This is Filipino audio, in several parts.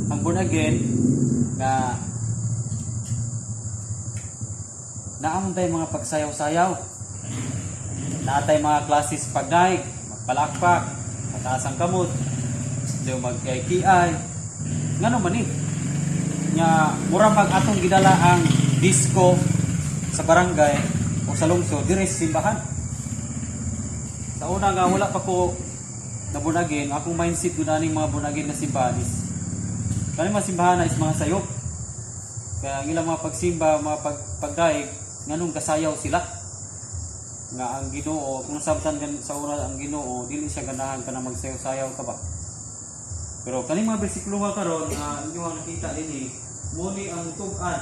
ang born again nga naamday mga pagsayaw-sayaw, naatay mga klases pagdaig, magpalakpak, mataas ang kamot, so magkiay-kiay, ngano man nga mura pag atong gidala ang disco sa barangay o sa lungsod dire sa simbahan. Sa una nga wala pa ko na bunagin, akong mindset gud aning mga bunagin na simbahan is kani mga simbahan is mga sayop. Kaya ang ilang mga pagsimba, mga pagdaig, nganong kasayaw sila. Nga ang Ginoo, kung sabtan sa una ang Ginoo, dili siya ganahan ka na magsayaw-sayaw ka ba. Pero kaning mga bersikulo nga karon nga inyo ang nakita dinhi, muni ang tug-an.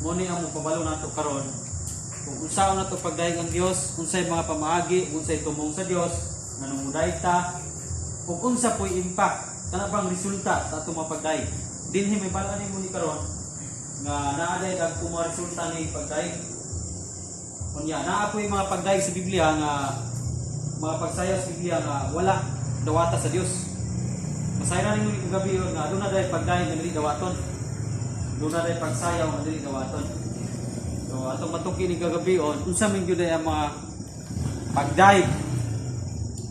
Muni ang mupabalo nato karon. Kung unsaon nato pagdaig ang Dios, unsay mga pamaagi, unsay tumong sa Dios, nganong muday ta, ug unsa poy impact kana bang resulta sa atong mga pagdaig. Dinhi may bala ni muni karon nga naaday dag mga resulta ni pagdaig. Kunya naa poy mga pagdaig sa Biblia nga mga pagsayaw sa Biblia nga wala dawata sa Dios. Masayra ni muni gabi nga aduna day pagdaig nga dili dawaton. Aduna day pagsayaw nga dili dawaton. So atong matuki ni kagabion unsa man gyud ang mga pagdaig.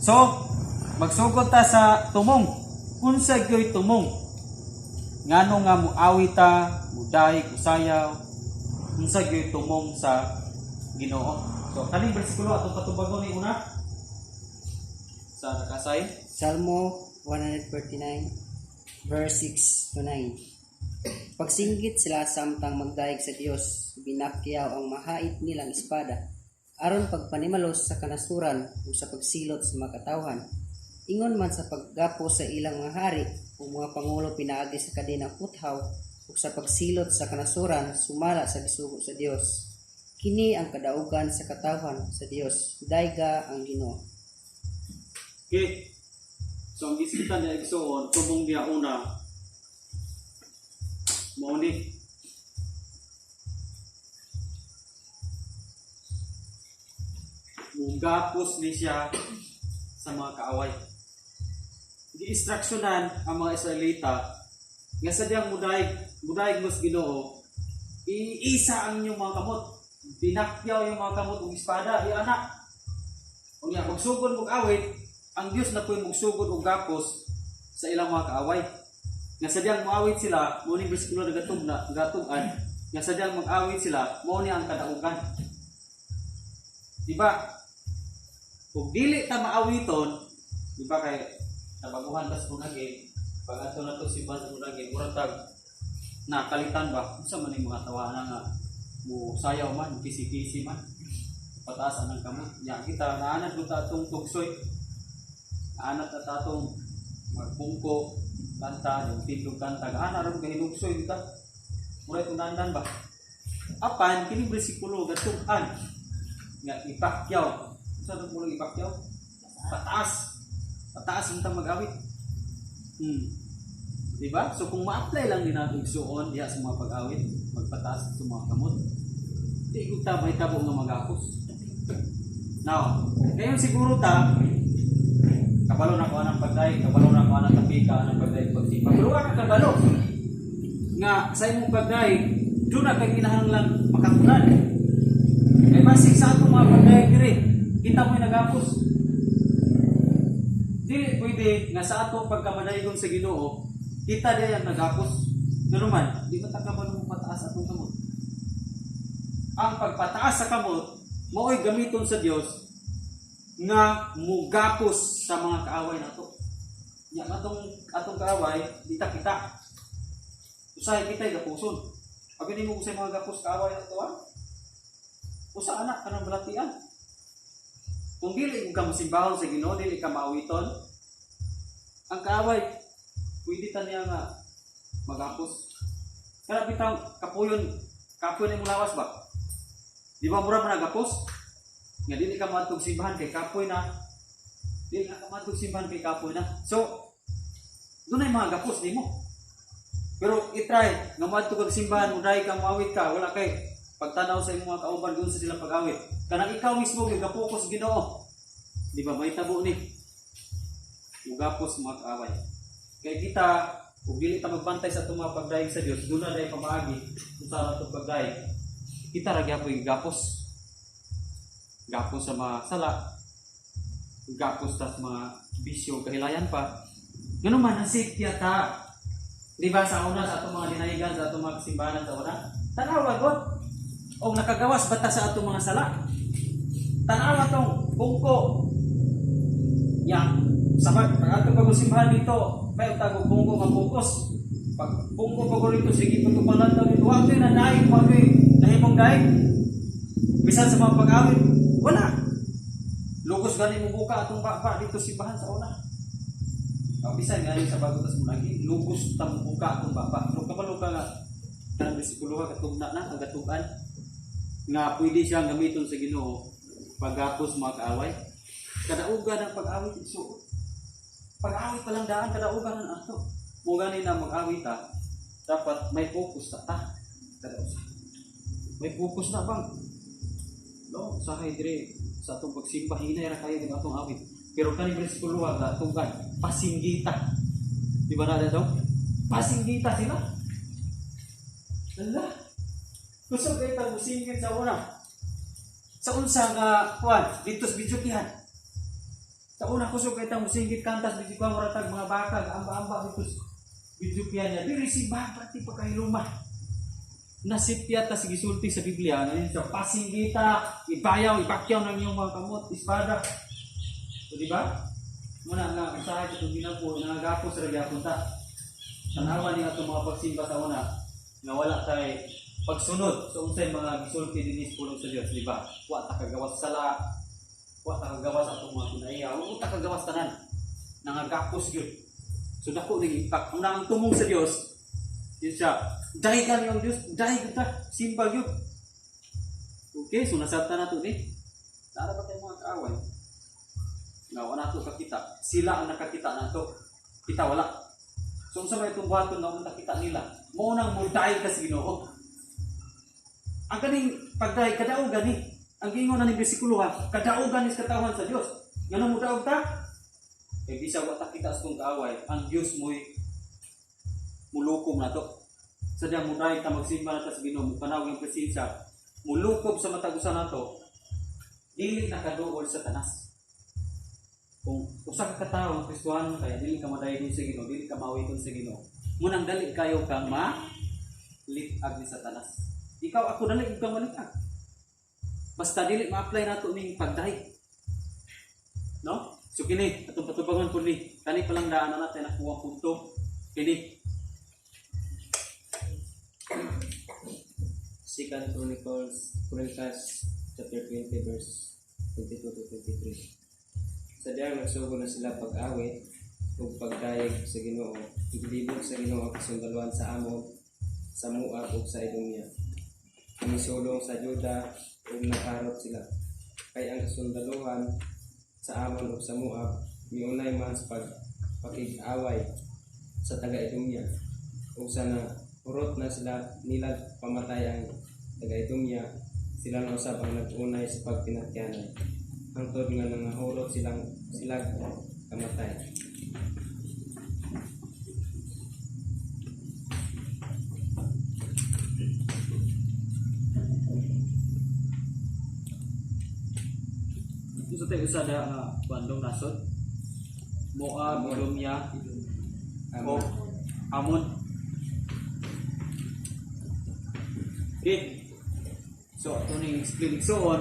So magsugod ta sa tumong. Unsa gyud tumong? Ngano nga muawit ta, mudaig, usayaw, unsa gyud tumong sa Ginoo. So kaning bersikulo atong patubagon ni una sa nakasay Salmo 139 verse 6 to 9. Pagsinggit sila samtang magdaig sa Dios, binakyaw ang mahait nilang espada, aron pagpanimalos sa kanasuran o sa pagsilot sa mga katawhan. Ingon man sa paggapo sa ilang mga hari o mga pangulo pinaagi sa kadinang puthaw o sa pagsilot sa kanasuran sumala sa gisugo sa Dios. Kini ang kadaugan sa katawhan sa Dios, dayga ang Ginoo. Okay. So ang gisitan niya igsoon, tumong niya una mauni. Mugapos ni siya sa mga kaaway. Di-instruksyonan ang mga Israelita nga sadyang mudaig mas Ginoo, iisa ang inyong mga kamot. Binakyaw yung mga kamot ng espada, anak. Kung yan, magsugod mong awit, ang Diyos na po'y magsugod og gapos sa ilang mga kaaway. Nga sadyang maawit sila, muna yung bersikulo na gatugan, nga sadyang mag-awit sila, muna ang kadaugan. Diba? Kung dili ta maawiton, diba kay nabaguhan tas bunagin, pag ato na to si Bas bunagin, murag tag nakalitan ba? Unsa man yung mga tawanan nga mo sayaw man, kisi-kisi man, pataas ang kamot. Nya kita naanad mo ta atong tugsoy, naanad ta atong magbungko, kanta, yung tindog kanta, gaana ron kahinugsoy kita. Murag itong nandan ba? Apan, kini bersikulo gatugan nga ipakyaw. Saan mo lang ipakyaw? Pataas. Pataas yung mag-awit. Diba? So kung ma-apply lang din natin igsuon diya sa mga pag-awit, magpataas sa mga kamot, di ko ta may tabo nga magapos. Now, ngayon siguro ta, kabalo na ko anang pagdaig, kabalo na ko anang tapika, anang pagdaig pagsipa. Pero wala kabalo. Nga sa imong pagdaig, doon na kay kinahanglan makakunan. Kaya masig sa atong mga pagdaig dire, kita mo'y nagapos. Dili pwede nga sa atong pagkamadaygon sa Ginoo, kita diya ang nagapos. Pero man, di ba takabalo mo pataas atong kamot? Ang pagpataas sa kamot, mao'y gamiton sa Dios nga mugapos sa mga kaaway nato. Nya atong kaaway, di ta kita. Usahay kita gapuson. Abi nimo usay mga gapos kaaway nato ha? Usa anak kanang balatian. Kung dili ka masimbahon sa Ginoo, dili ka maawiton, ang kaaway pwede ta niya nga magapos. Kaya bitang kapuyon ni lawas ba? Di ba mura man nagapos? Nga dili ka matug simbahan kay kapoy na. Dili ka matug simbahan kay kapoy na. So, doon ay mga gapos nimo. Pero i-try nga matug og simbahan, uday ka moawit ka, wala kay pagtanaw sa imong mga kauban doon sa silang pag-awit. Kanang ikaw mismo gapokos Ginoo. Di ba may tabo ni? Mugapos mga kaaway. Kaya kita Kung dili ta magbantay sa atong mga pagdaig sa Dios, doon na dai pamaagi kung sa atong pagdaig. Kita ra gyapon gapos. Gapos sa mga sala. Gapos ta sa mga bisyo kahilayan pa. Ngano man ang sikya ta. Di ba sa una sa atong mga dinayigan sa atong mga simbahan sa una? Tanawa gud. Og nakagawas bata sa atong mga sala. Tanawa tong bungko. Yang sabag ato pag simbahan dito, may tago bungko nga bungkos. Pag bungko pag rito sige pagtupalan daw dito, wa na naay pagay nahimong daig. Bisan sa mga pag-awit, wala. Lugos gani mo buka atong baba dito simbahan sa una. Bisan gani sa bagutas mo lagi, lugos ta mo buka atong baba. Kung kabalo ka nga kanang bersikulo ka tugna na ang gatugan nga pwede siyang gamiton sa Ginoo pagapos mga kaaway. Kadaugan ang pag-awit iso. Pag-awit pa lang daan kadaugan ang ato. Kung gani na mag-awit ta, dapat may focus ta. Kadausa. May focus na bang? No, sa dire sa atong pagsimba hinay ra kayo ng atong awit. Pero kani bersikulo nga tugan, pasinggita. Di ba na daw? Pasinggita sila. Allah. Kusog kay ta musinggit sa una. Sa unsa nga kuan dito sa bidyukihan. Sa una kusog kay ta musinggit kantas di ko maratag mga bakag amba-amba dito bidyukihan niya. Diri si pati pagkahiluma. Nasipya ta sige sulti sa Biblia ngayon sa pasinggita, ibayaw, ipakyaw ng iyong mga kamot, espada. So di ba? Muna nga usahay sa ginabo nangagapos ra gyapon ta. Tanawa ni ato mga pagsimba sa una nga wala tay pagsunod sa unsay mga gisulti dinhi pulong sa Dios, di ba? Wa ta kagawas sala, wa ta kagawas atong mga kinaiya, wa ta kagawas tanan. Nangagapos gyud. So dako ning impact ang tumong sa Dios. Yun siya. Dahil kami ang Diyos, dahil kita, simba yun. Okay, so nasabta na ito eh. Nara ba tayo mga kaaway? Ngawa na ito kakita. Sila ang nakakita na ito. Kita wala. So sa may itong buhaton na nakita nila, maunang mo dahil ka sa Ginoo. Ang kaning pagdahil, kadaugan eh. Ang gingon na ni bersikulo ha, kadaugan is katawan sa Diyos. Ganun mo daog ta? Eh, bisa wata kita sa itong kaaway, ang Diyos mo'y mulukom na to. Sadya mo dahil ta magsimba na ta sa Ginoo, panawag yung presensya, mulukob sa matagusan na to, dili nakaduol sa tanas. Kung usa ka katao, Kristohano kaya, dili ka madayon sa Ginoo, dili ka mawiton sa Ginoo. Munang dali kayo kang litag ni Satanas. Ikaw ako dali kang malitag. Basta dili ma-apply nato ning pagdahi. No? So kini, atong patubangan po ni, kani palang daan na natin nakuha punto. Kini, Second Chronicles chapter 20 verse 22 to 23. Sa diyan nagsugo na sila pag-awit ug pagdayeg sa Ginoo. Iglibog sa Ginoo ang kasundaluhan sa Amon, sa Moab ug sa Edomia. Inisulong sa Juda ug nakarot sila. Kay ang kasundaluhan sa Amon ug sa Moab miunay man sa pakig-away sa taga-Edomia. Ug sana urot na sila nila pamatay ang taga-Edomia, sila na usab ang nag-unay sa pagpinatyanay. Hangtod nga nangahurot sila kamatay. Ito sa tayo sa bandong nasod, Moab, Edomia, o Amon. Okay. So, ito na yung explaining. So,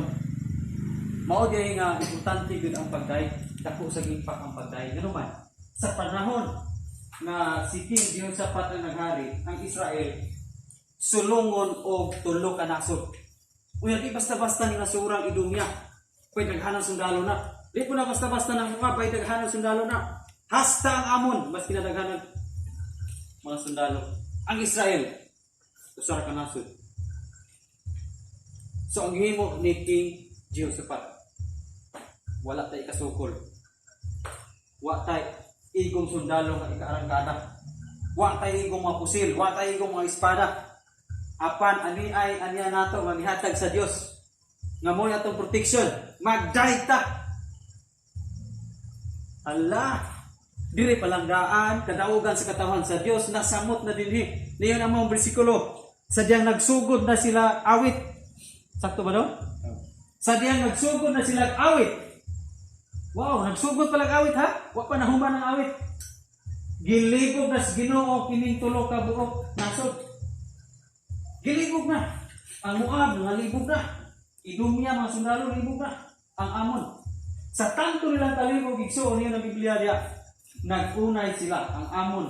mao di nga importante yun ang pagday. Dako sa impact ang pagday. Ano man? Sa panahon na si King Jehoshaphat ang naghari, ang Israel, sulungon o tulo ka nasod. Unya, di basta-basta ni nasurang Edomia. Pwede naghanang sundalo na. Di po na basta-basta ng mga pwede naghanang sundalo na. Hasta ang Amon, mas kinadaghanang mga sundalo. Ang Israel, usara ka nasod. So, ang himo ni King Jehoshaphat, wala tayo kasukol. Wala tayo igong sundalo nga ikaarangkada. Wala tayo igong mga pusil. Wala tayo igong mga espada. Apan, aniya nato, manihatag sa Diyos. Nga mo na itong protection. Magdahig ta. Allah! Diri palangdaan, kadaugan sa katawan sa Dios, nasamot na dinhi. Niyon ang mga bersikulo. Sadyang nagsugod na sila awit. Sakto ba no? Sadyang nagsugod na sila awit. Wow, nagsugod pala awit ha? Wa pa nahuman ng awit. Gilibog na sa Ginoo kining tulo ka buok nasod. Gilibog na. Ang Moab nalibog na. Idumya mga sundalo libog na. Ang Amon. Sa tanto nilang talibog igsuon niyo ng Biblia diya. Nagunay sila ang Amon.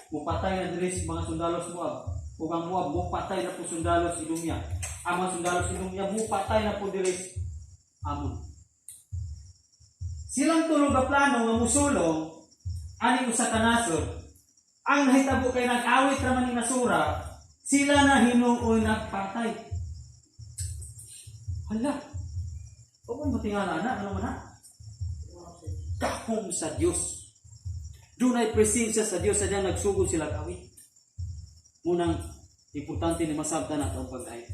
Mupatay na diri sa mga sundalo sa Moab. Ug ang Moab mupatay na po sundalo sa Idumya. Ang mga sundalo sa Idumya mupatay na po diri sa Amon. Silang tulog na plano nga musulong ani usa ka nasod. Ang nahitabo kay nag-awit ra man ni nasura, sila na hinuoy nagpatay. Hala. O kung matingala na, ano man na? Kahong sa Dios. Dunay presensya sa Dios sa diyan nagsugod sila awit. Munang importante ni masabtan nato ang pagdayeg.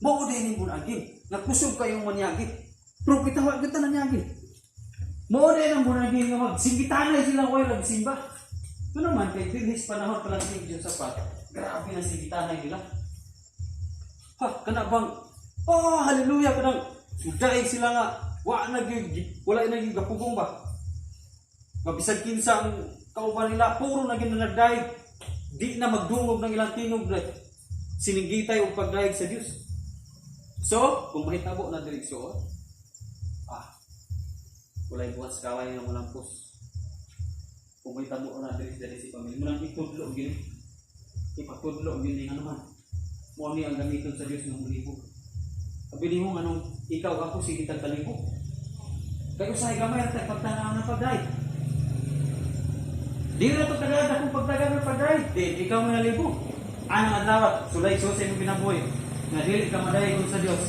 Mao din ni bunagin. Nagkusog kayong manyagit. Pero kita wa kita nanyagit. Mao din ang bunagin nga magsingitanay sila koy nagsimba. Ito naman kay dinis panahon pa lang si Dios sapat. Grabe na singitanay nila. Ha, kana bang oh, hallelujah kanang suday sila nga wala na gyud gapugong ba. Mabisag kinsa ang kauban nila puro na gyud nagdaig. Di na magdungog ng ilang tinog na siningitay og pagdaig sa Dios. So, kung mahitabo na direksyon, walay buhat sa kaway nga mulampos. Kung mahitabo na direksyon si pamilya, mulang itudlo gini. Ipatudlo gini nga naman. Mo ni ang gamiton sa Dios ng malibog. Sabi mo anong ikaw ako sige tag talibog. Kay usahay gamay at pagtanaw ng pagdaig. Di na ito tagad akong pagdagan ng pagdaig. Di, ikaw mo nalibog. Anong adlawat, sulay susay mo binabuhay. Nga dili ka madayon sa Dios.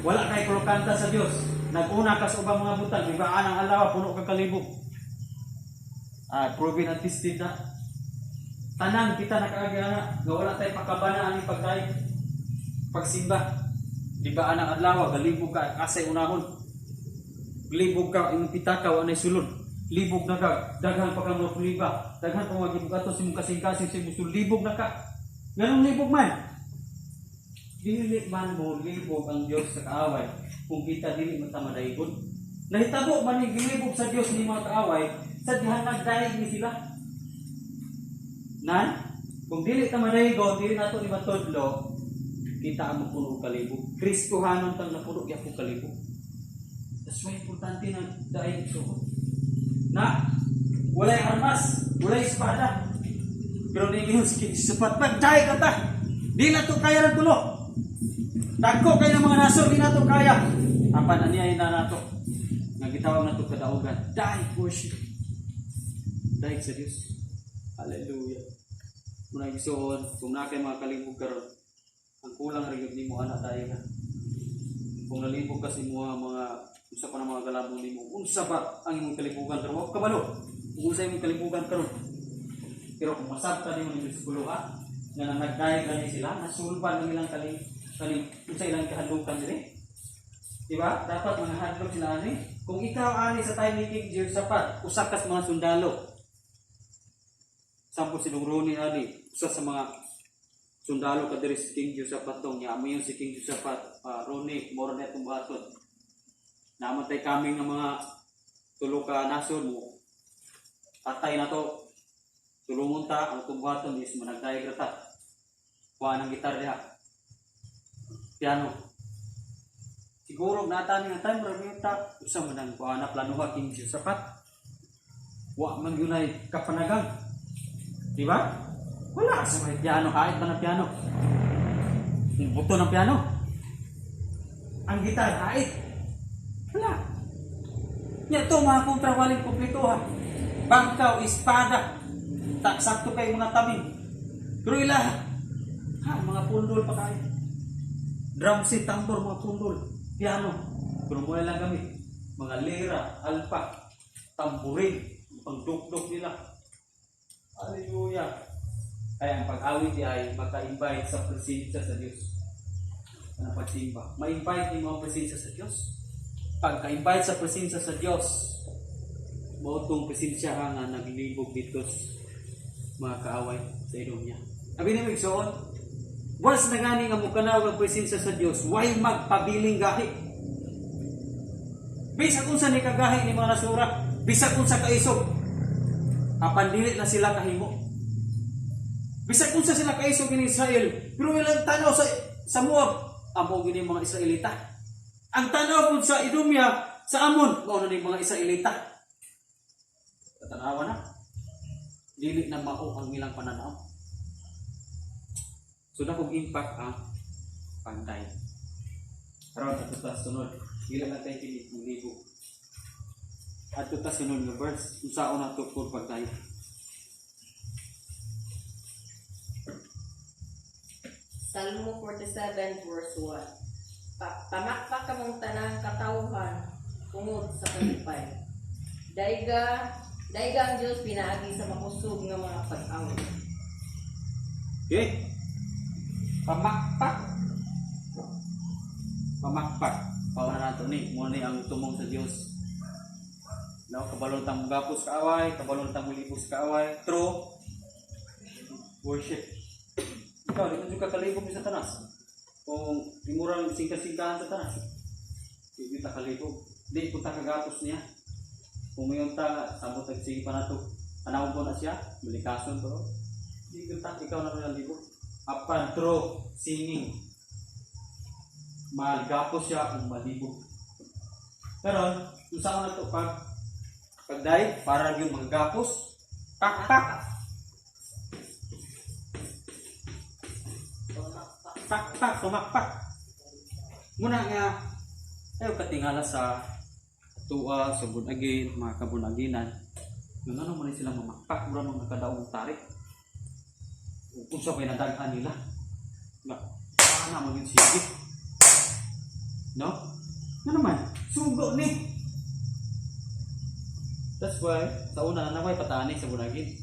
Wala kay krokanta sa Dios. Nag-una ka sa ubang mga butang, ibaan ang alawa, puno ka kalibog. Proven at tested na. Tanan kita nakaagana, nga wala tayo pakabanaan ng pagdaig. Pagsimba. Ibaan ang adlaw, galibog ka, asay unahon. Libog ka, imong pitakaw, anay sulod. Libog na ka, daghan pa ka mga puliba. Daghan pa mga gibugatos, imong kasing-kasing, sa imong libog na ka. Ganong libog man. Dili man mo libog ang Dios sa kaaway kung kita dili man ta madaygon. Nahitabo man ni gilibog sa Dios ni mga kaaway sa dihan nagdaig ni sila. Nan kung dili ta madaygon dili nato ni matudlo kita ang puno kalibog. Kristohanon tang napuno gyapon kalibog. That's why importante na daig so. Na walay armas, walay espada. Pero ningon si sapat pagdaig ka ta. Di na to kaya ng tulo. Dagko kayo ng mga nasor, di na ito kaya. Apan aniay na nato. Nga gitawag na ito kadaugan. Daig worship. Daig sa Diyos. Hallelujah. Muna gisuon, kung na kayo mga kalibog karon, ang kulang rin ni mo anak tayo na. Kung nalibog kasi mo mga usa pa ng mga galabong ni mo, unsa ba ang imong kalibugan karon? Huwag kabalo. Kung unsa imong kalibugan karon. Pero kung masabta ni mo ni Biskulo ha, nga nagdaig na sila, nasulban ng ilang sa ilang kahalukan diri. Diba? Dapat mga hadlok sila ani. Kung ikaw ani sa time ni King James sapat, usa ka sa mga sundalo. Sampo si Roni ani, usa sa mga sundalo ka diri si King James sapat tong nya amiyon si King James sapat, Roni moro na itong baton. Namatay kami ng mga tulo ka nasod mo. Patay na to. Tulungon ta ang tubuhaton is managdaig rata. Kuha ng gitar diha. Piano. Siguro nata ni nga time review ta usa man ang kuha na planuha King James sapat. Wa man yunay kapanagang. Di ba? Wala sa may piano, kahit ba ng piano. Yung buto ng piano. Ang gitar, kahit. Wala. Ito mga kontrawaling kumplito ha. Bangkaw, espada. Sakto kayo mga taming. Pero ila, mga pundol pa kayo. Drum set, tambor, mga pundol. Piano. Pero mula lang gamit. Mga lira, alpa, tamburin, pangdukdok nila. Hallelujah. Kaya ang pag-awit ay maka-invite sa presensya sa Diyos. Ano pagsimba? Ma-invite ni mga presensya sa Diyos. Pagka-invite sa presensya sa Diyos, mautong presensya nga naglibog dito mga kaaway sa ilong niya. Abi ni Migsoon, once na gani nga mukanaw ang presensya sa Dios, why magpabiling gahi? Bisag unsa ni kagahi ni mga nasura, bisag unsa kaisog, apan dili na sila kahimo. Bisag unsa sila kaisog ni Israel, pero ilang tanaw sa Moab, amo gini mga Israelita. Ang tanaw pud sa Idumya, sa Amon, mao na ni mga Israelita. Tatanawa na. Dili na mao ang ilang pananaw. So na kung impact ang pantay. Karon ato ta sunod. Dili na tayo kinilig. Ato ta sunod nga verse. Usaon na to for pantay. Salmo 47 verse 1. Pamakpak ka mong tanang katawhan tungod sa kalipay. Daiga ang Diyos pinaagi sa makusog ng mga pag-awit. Okay? Pamakpak. Pamakpak. Pauna nato ni. Muna ang tumong sa Diyos. No, kabalontang gapos kaaway, kabalontang mulibos kaaway. True. Worship. Ikaw, di mo juga kalibog sa tanas. Kung imurang singka-singkahan sa tanas. Hindi ta kalibog. Di punta kagapos niya. Kung mayroon ta, sabot at sige pa na ito. Anawag po na siya, malikason to. Hindi kita, ikaw na rin libog. Apan true singing. Maligapos siya kung malibog. Pero, kung saan na ito, pagday, para yung magagapos, pak-pak. Pak-pak, tumakpak. Muna nga, ayaw katingala sa tuwa, sa bunagin, mga kabunaginan. Yung ano man sila mamakpak, mura mga kadaong tarik. Kung sa pinadagaan nila. Paano maging sigit? No? Ano naman? Sugo ni! That's why, sa una na may patani sa bunagin.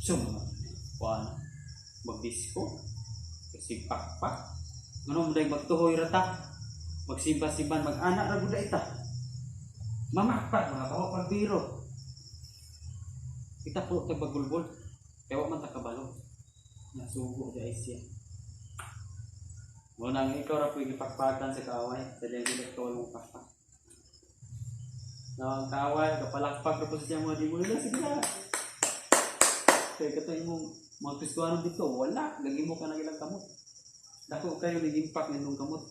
So, mag-disco. Kasi pakpak. Ano mo dahil magtuhoy rata. Magsimba-simban, mag-anak na buda ita. Mamakpak, mga bawang pagbiro. Kita po tagbagulbol. Kaya man takabalo. Nasugo guys siya. Muna nga ikaw ra po ipakpakan sa kaaway. Sa dahil ito mong pakpak. Na ang kaaway, kapalakpak na po siya mga di mo nila. Sige na. Kaya katoy mong mga kristuano dito. Wala. Lagi mo ka ng ilang kamot. Dako kayo nag-impact nitong kamot.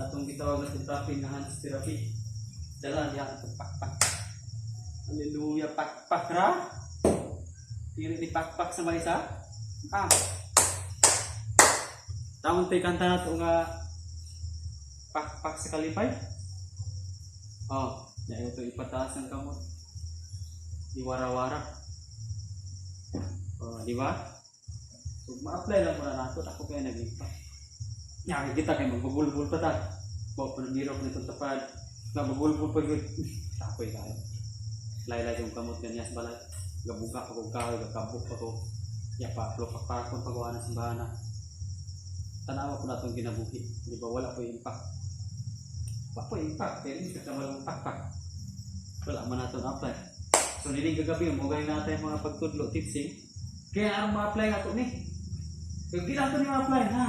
Atong gitawag na therapy na hands therapy. Dala niya ang pakpak. Hallelujah, pakpak ra. Tiri di pakpak sa mga isa. Taon tayo kanta na ito nga pakpak sa kalipay. Dahil ito ipataas ang kamot. Di wara-wara. Di ba? So, ma-apply lang muna nato. Ako kaya nag-impact. Kita kayo magbubulbul pa ta. Bawa pa ng birok nito tapad. Nabubulbul pa yun. Takoy tayo. Laylay yung kamot ganyan sa balay. Gabuka pa kong kahoy, gagabuk pa ko. Yapaplo, pakpakon, pagawa ng simbahan na. Tanawa ko na itong ginabuhi. Di ba? Wala po yung impact. Wala po yung impact. Kaya hindi ka walang pakpak. Wala man natin apply. So, niling gagabi, mugay natin yung mga pagtudlo, tipsing. Kaya anong ma-apply nga ito ni? Kaya di natin yung ma-apply, ha?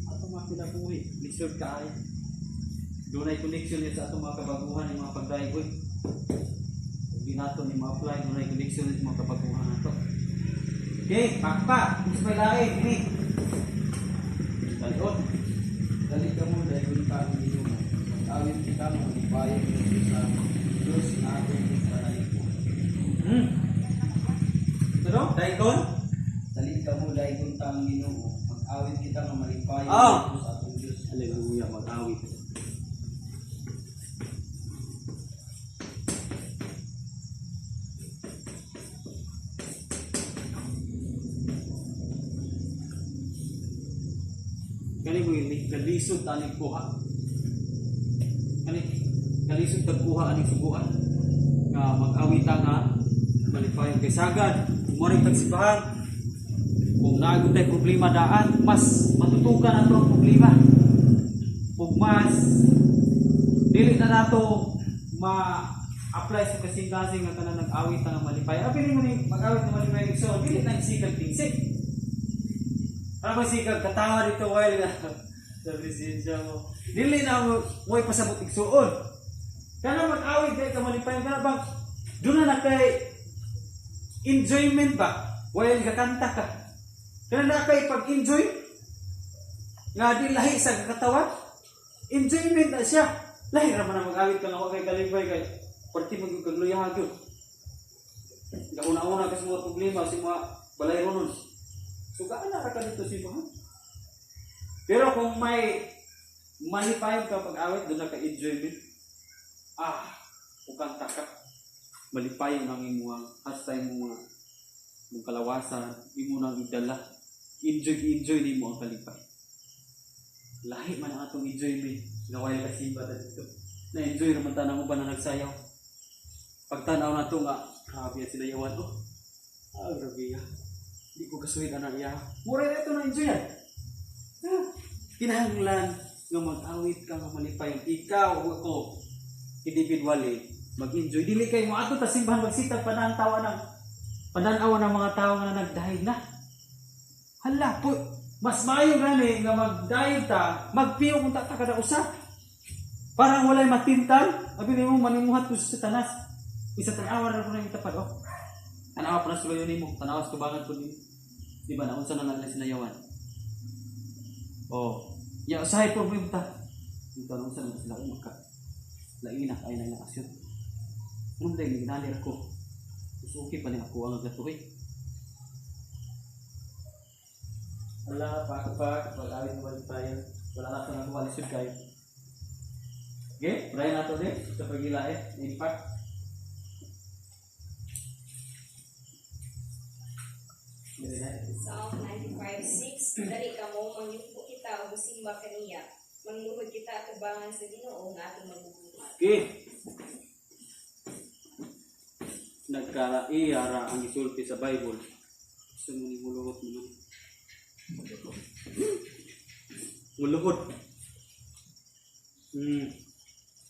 Atong mga pinabuhi. Lisod ka ay. Doon ay connection sa atong mga kabaguhan yung mga pagdaigoy. Hindi nato ni ma-apply, doon ay connection sa mga kabaguhan nato. Okay, pakpak. Gusto may lain, ini. Dalot. Dali ka mo dahil ka ang iyong mag-awit kita mag-ibayag ng sa Diyos na ating panalipo. Ano? Daikon? Dali ka mo dahil ka ang iyong mag-awit kita ng malipayan Oh! sa ating Diyos. Hallelujah, mag-awit. Kani mo yung galisod aning kuha. Galisod tagkuha aning subuan. Nga mag-awita nga malipayon kay sagad. Umaring tagsibahan. Kung naagod tayo problema daan, mas matutukan ang problema. Kung mas dili na nato apply sa kasing-kasing nga kanang nag-awit nga malipay. Abi mo ni mag-awit nga malipay so dili na sikag tingsik. Para sikag katawa dito while nga sa presensya mo. Dili na mo pasabot igsuon. Kana mag-awit kay ka malipay kana bang doon na kay enjoyment ba while kakanta ka. Kana na kay pag-enjoy nga di lahi sa katawan. Enjoyment na siya. Lahi ra man na mag-awit ka nga wa kay kalipay kay perti mo yung kagluyahan yun. Kauna-una kasi mga problema si mga balay ron. So gaana ka dito si Tuhan. Pero kung may malipay ka pag-awit, doon na ka-enjoyment. Ukanta ka. Malipay ang imuang hastay mo mga kalawasan, imo nang idala. Enjoy din mo ang kalipay. Lahi man ang atong enjoyment. Naway kasimba dito. Na-enjoy naman tanang uban na nagsayaw. Pagtanaw na ito nga, grabe sila yawan ko. Grabe ya. Hindi ko kasuhin na iya. Mura na ito na-enjoy yan. Kinahanglan nga mag-awit ka nga malipay. Ikaw o ako, individually, mag-enjoy. Dili kayo mo ato tasimbahan magsitag pananawa ng mga tao nga nagdahil na. Hala po, mas maayo gani nga magdahil ta, magpiyo kung ta kada usap. Parang walay matintal. Abi mo manimuhat ko sa tanas. Isa tanawa na ko na itapad, tanawa pa na suloy yun mo, tanawa sa tubangan ko din. Di ba, naunsa na lang sinayawan. Ya, usahay po mo yung ta. Yung naunsa na sila umaka. Lainak, ay na asyon. Anong dahil, ginalir ko. Mas okay pa niya ako ang agatuloy. Wala, pak, wala rin naman tayo. Wala na ito na kumalisod kayo. Okay, Brian nato din, sa pagila impact. Psalm 95:6 Dali ka mo mangyupo kita o simba kaniya. Mangluhod kita tubangan sa Ginoo nga ating magbubuhat. Okay. Nagkaraiyara ang isulti sa Bible. Gusto mo ni muluhod mo. Muluhod.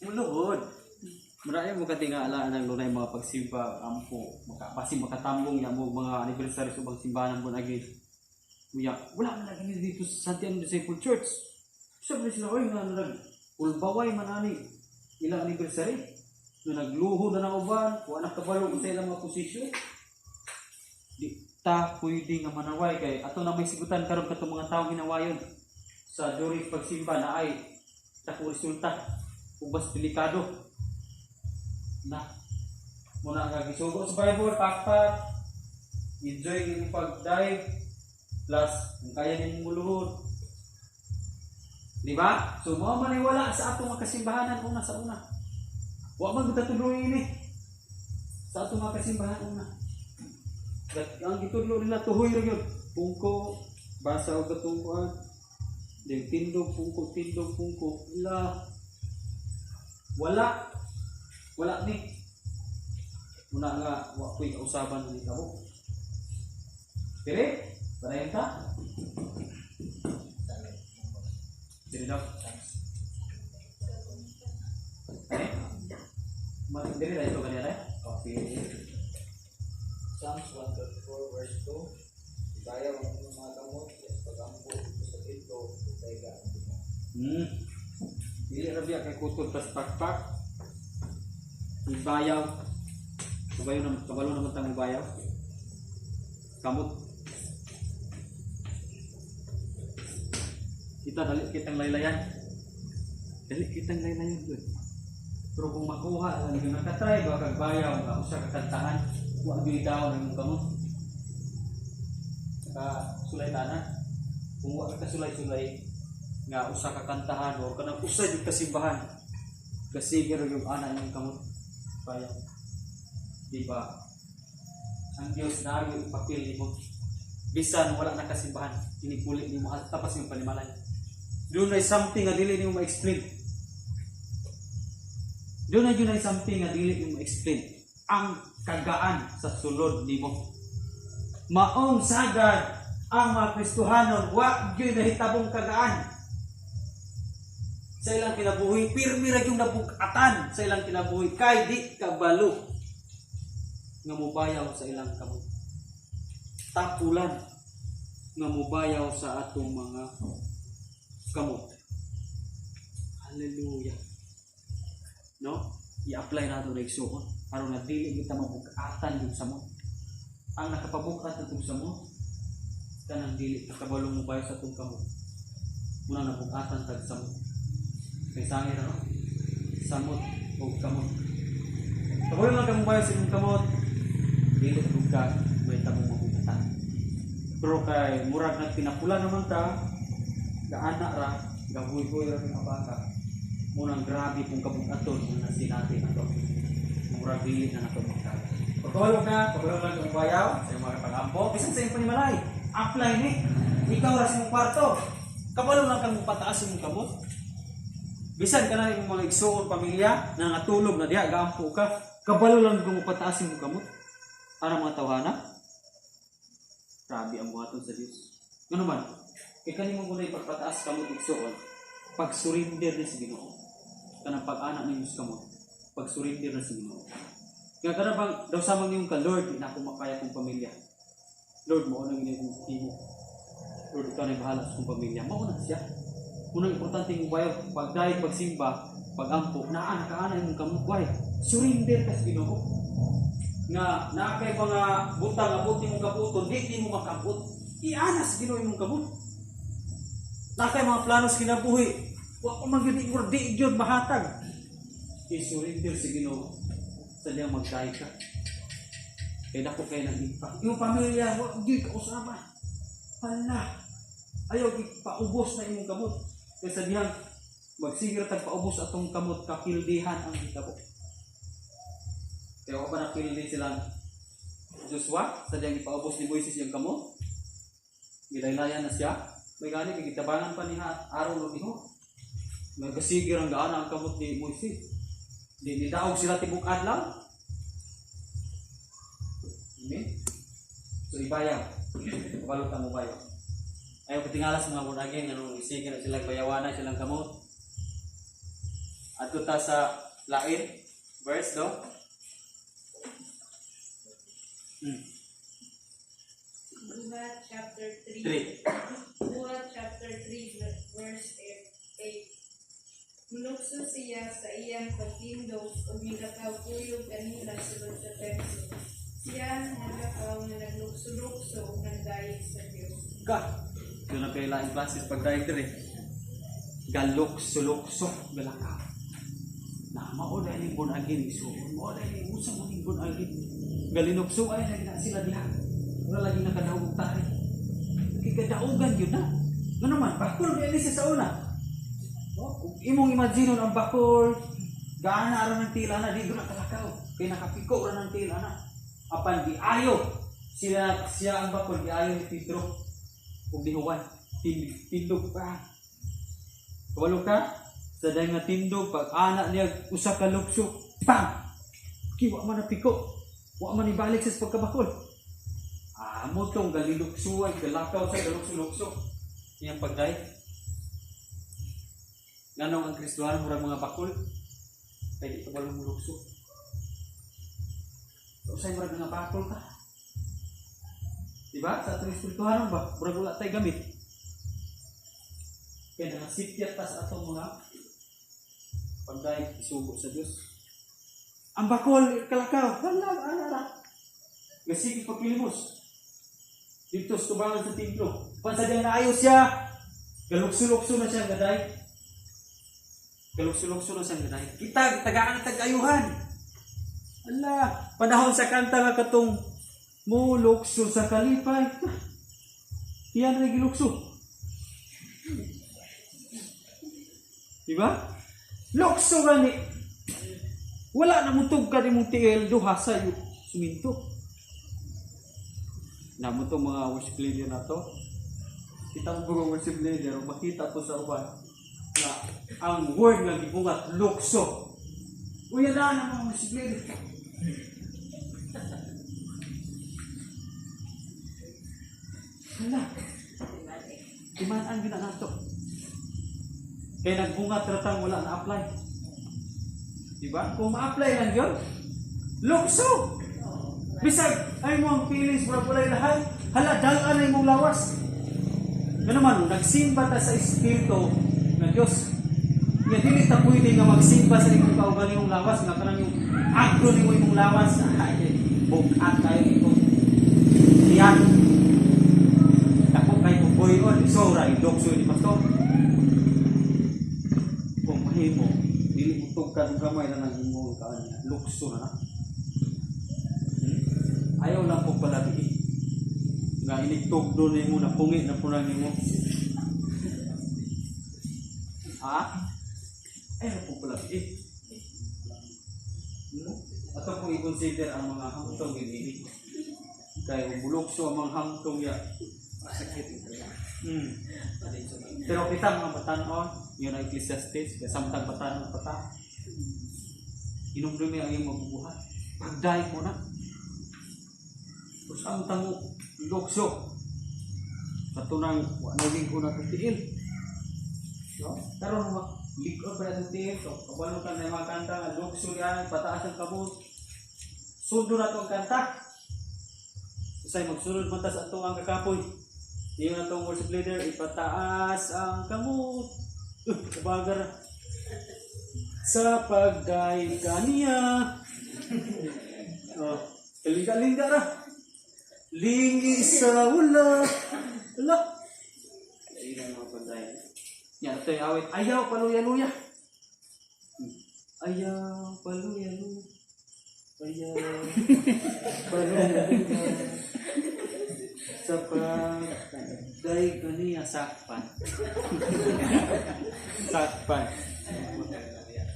Muluhod. Marami mo katingala ng lunay mga pagsimba ampo makapasi makatambong ya mo mga anniversary sa bang simbahan mo lagi. Kuya, wala man lagi dito sa Santiago Disciple Church. Sabi sila oy nga ulbaway man ani ilang anniversary. No nagluho na ng uban, wa na kabalo sa ilang mga posisyon. Di ta pwede nga manaway kay ato na may sigutan karon katong mga tawo ginawayon sa during pagsimba na ay tako resulta ubas delikado. Na muna nga gisugo sa Bible pakpak enjoy yung pag-dive plus kung kaya niyong muluhod di ba? So mo man ay wala sa atong mga kasimbahanan una sa una wa man kita tuloy ini sa atong mga kasimbahan una ang gitudlo nila tuhoy ra gyud pungko basa og katungkuan din tindog pungko wala ni muna nga wa ko'y kausaban ni kamo dire parayan ka dire daw dire na ito kanina okay. Psalms 134 verse 2 Ibayaw ang mga kamot at pagampo sa dito tayga dili ra biya kay kutod tas pakpak ibayaw kabalo naman tang ibayaw kamot kita dali kitang laylayan doon pero kung makuha lang yung nakatry ba kag bayaw nga usa ka kantahan wa gyud daw ng kamot saka sulay tanan kung wa ka sulay nga usa ka kantahan o kanang usa jud kasimbahan kasi gero yung ana ng kamot bayaw di ba ang Diyos na yung ipapili mo bisan wala na kasimbahan inipuli ni mo tapas yung panimalay doon ay something nga dili nimo ma-explain doon ay something nga dili nimo ma-explain ang kagaan sa sulod nimo maong sagad ang mga Kristohanon wa gyud nahitabong kagaan sa ilang kinabuhi, pirmi ra yung nabugatan sa ilang kinabuhi kay di kabalo nga mobayaw sa ilang kamot. Tapulan nga mobayaw sa atong mga kamot. Hallelujah. No? I-apply nato na igsuon aron nga dili kita mabugatan yung samot. Ang nakapabukat atong samot kanang dili kabalo mobayaw sa atong kamot. Muna nabugatan tag samot. Kay sangir no? Samot o kamot. Kabalo lang kang mobayaw sa imong kamot. Dili bugat may tabong mabugatan. Pero kay murag na pinapula naman ta, gaana ra, gahuy-huy ra ng baka. Munang grabe pong kabugaton kung nasinati na to. Murag dili na nato magkala. Pagkawalo lang kang bayaw sa iyong mga pag-ampo, bisan sa iyong panimalay. Apply ni. Ikaw ra sa imong kwarto. Kabalo lang kang pataas imong kamot. Bisan ka na imong mga igsuon pamilya na natulog na diha gaampo ka, kabalo lang kang pataas imong kamot. Para mga tawhana. Grabe ang buhaton sa Dios. Ngano man? Kay kanimo mo na ipagpataas kamot igsuon. Pag-surrender na sa Ginoo. Kanang pag-anak ninyo sa kamot. Pag-surrender na sa Ginoo. Kaya kada bang daw samang niyong ka, Lord, di na ako makaya kong pamilya. Lord, mauna gini kong himo. Lord, ikaw na bahala sa kong pamilya. Mauna siya. Unang importante yung bayaw, pagdahig, pagsimba, pag-ampo, naan yung kamot. Why? Surrender ka sa Ginoo. Nga nakay mga butang abot mong kabuton, di mo makabot. Ianas Ginoo imong kabut. Nakay mga planos kinabuhi, wa ko magyud di gyud mahatag. I-surrender sa Ginoo sa diyang magdahi ka. Kaya dako kayo nag-impact. Yung pamilya, wa gyud ka usama. Hala. Ayaw paubos na imong kamot. Kaya sa diyang magsigir tag paubos atong kamot kapildihan ang hitabo. Kaya ba napildi silang Joshua sa diyang ipaubos ni Moises yung kamot? Gilaylayan na siya. May gani, kagitabangan pa niya araw ng iho. Nagasigir ang gaan ang kamot ni Moises. Nidaog sila tibuk adlaw. Amen? So ibayaw. Kabalot ang ubayaw. Ayaw patingala sa mga bunagin, anong isigir na silang bayawanan, silang kamot. At ta sa lain, verse do. Buhat chapter 3. 3. Buhat chapter 3 verse 8. Mulukso siya sa iyang pagtindog o nilakaw-kuyog kanila sulod sa templo. Siya nagakaw na naglukso-lukso o nagdayeg sa Diyos. Ka. Doon na kailangan classes pag-diet rin. Galok-sulokso. Galakaw. Na mauda yung bunagin. So, mauda yung usang yung bunagin. Galinokso ay lagi na sila diha. Wala lagi nakadaog tayo. Kikadaugan yun na. Ano naman, bakol kaya siya sa una. Imong imagine ang bakol, gaana ara ng tila na, di doon nakalakaw. Kaya nakapiko ra ng tila na. Apan di ayo. Siya ang bakol, di ayo ni Pedro. Kung di huwan, tindog pa. Kawalo ka, sa dahil nga tindog, pag anak niya, usa ka lukso, bam! Kiwa man na piko. Wa man ibalik sa pagkabakol. Amo tong galiluksuan, galakaw sa galukso-lukso. Iyang pagday. Nganong ang Kristohan murag mga bakol? Kaya di ka balong lukso. So, sa'yo murag mga bakol ka. Diba? Sa atong Espirituhanon ba? Murag wala tayo gamit. Kaya nakasityat ta sa atong mga pagday, isugo sa Diyos. Ang bakol, kalakaw, wala. Gasig pagkilimos. Dito sa tubangan sa templo. Pansadyang naayos siya. Galukso-lukso na siya, gaday. Galukso-lukso na siya, gaday. Kita, tagaan at tagayuhan. Ala, panahon sa kanta nga katong mulukso sa kalipay. Iyan na gilukso. Diba? Lukso gani. Wala na mutog ka ni mong tiil duha sa iyo suminto. Na mo itong mga worship leader na to. Kita mo mga worship leader, makita po sa uban na ang word nga gibungat lukso. Uya na mga worship leader. Hala. Imanaan gina nato. Kaya nagbunga tratang wala na apply. Diba? Kung ma-apply lang yun, lukso! Bisag, ay mo ang feelings, wala lahat. Hala, dalaan ay mong lawas. Nga naman, nagsimba ta sa Espiritu ng Diyos. Nga dili ta pwede nga magsimba sa imong kaugaling mong lawas, nga kanang yung agro ni mo imong lawas. Ay, bukat kayo ito. Iyan. Dako kay kuboy o, sora, idokso ni Pastor. Kung mahimo, dili mo tugkan ng kamay na nang imong kaanya. Lukso na na. Ayaw lang po palagi. Nga inigtugdo ni mo na pungi na punang ni mo. Ha? Ayaw po palagi. Ato kung i-consider ang mga hamtong ginili. Kaya kung bulokso ang mga hamtong ya. Sakit ito. Pero kita mga batanon, yun ang Ecclesiastes, kaya samtang batanon pata. Inumdumi ang iyong mabubuhat. Pagdahin mo na. Terus ang tango, lukso. Patunang, naging ko na tutiil. No? Pero likod pa na tutiil. So, kabalo ka na yung mga kanta, lukso yan, pataas ang kabut. Sundo na itong kanta. Usay magsunod man ta sa itong ang kakapoy. Yung na itong worship leader, ipataas ang kamot. Kabagar. Sa pagdaig kaniya. Kalinga-linga na. Lingi sa wala. Wala. Ayun ang mga pagdaig. Yan, ito yung awit. Ayaw, paluya-luya. Ayaw, paluya-luya. Ayaw, paluya-luya. Sa pagdaig kaniya, sakpan. Sakpan.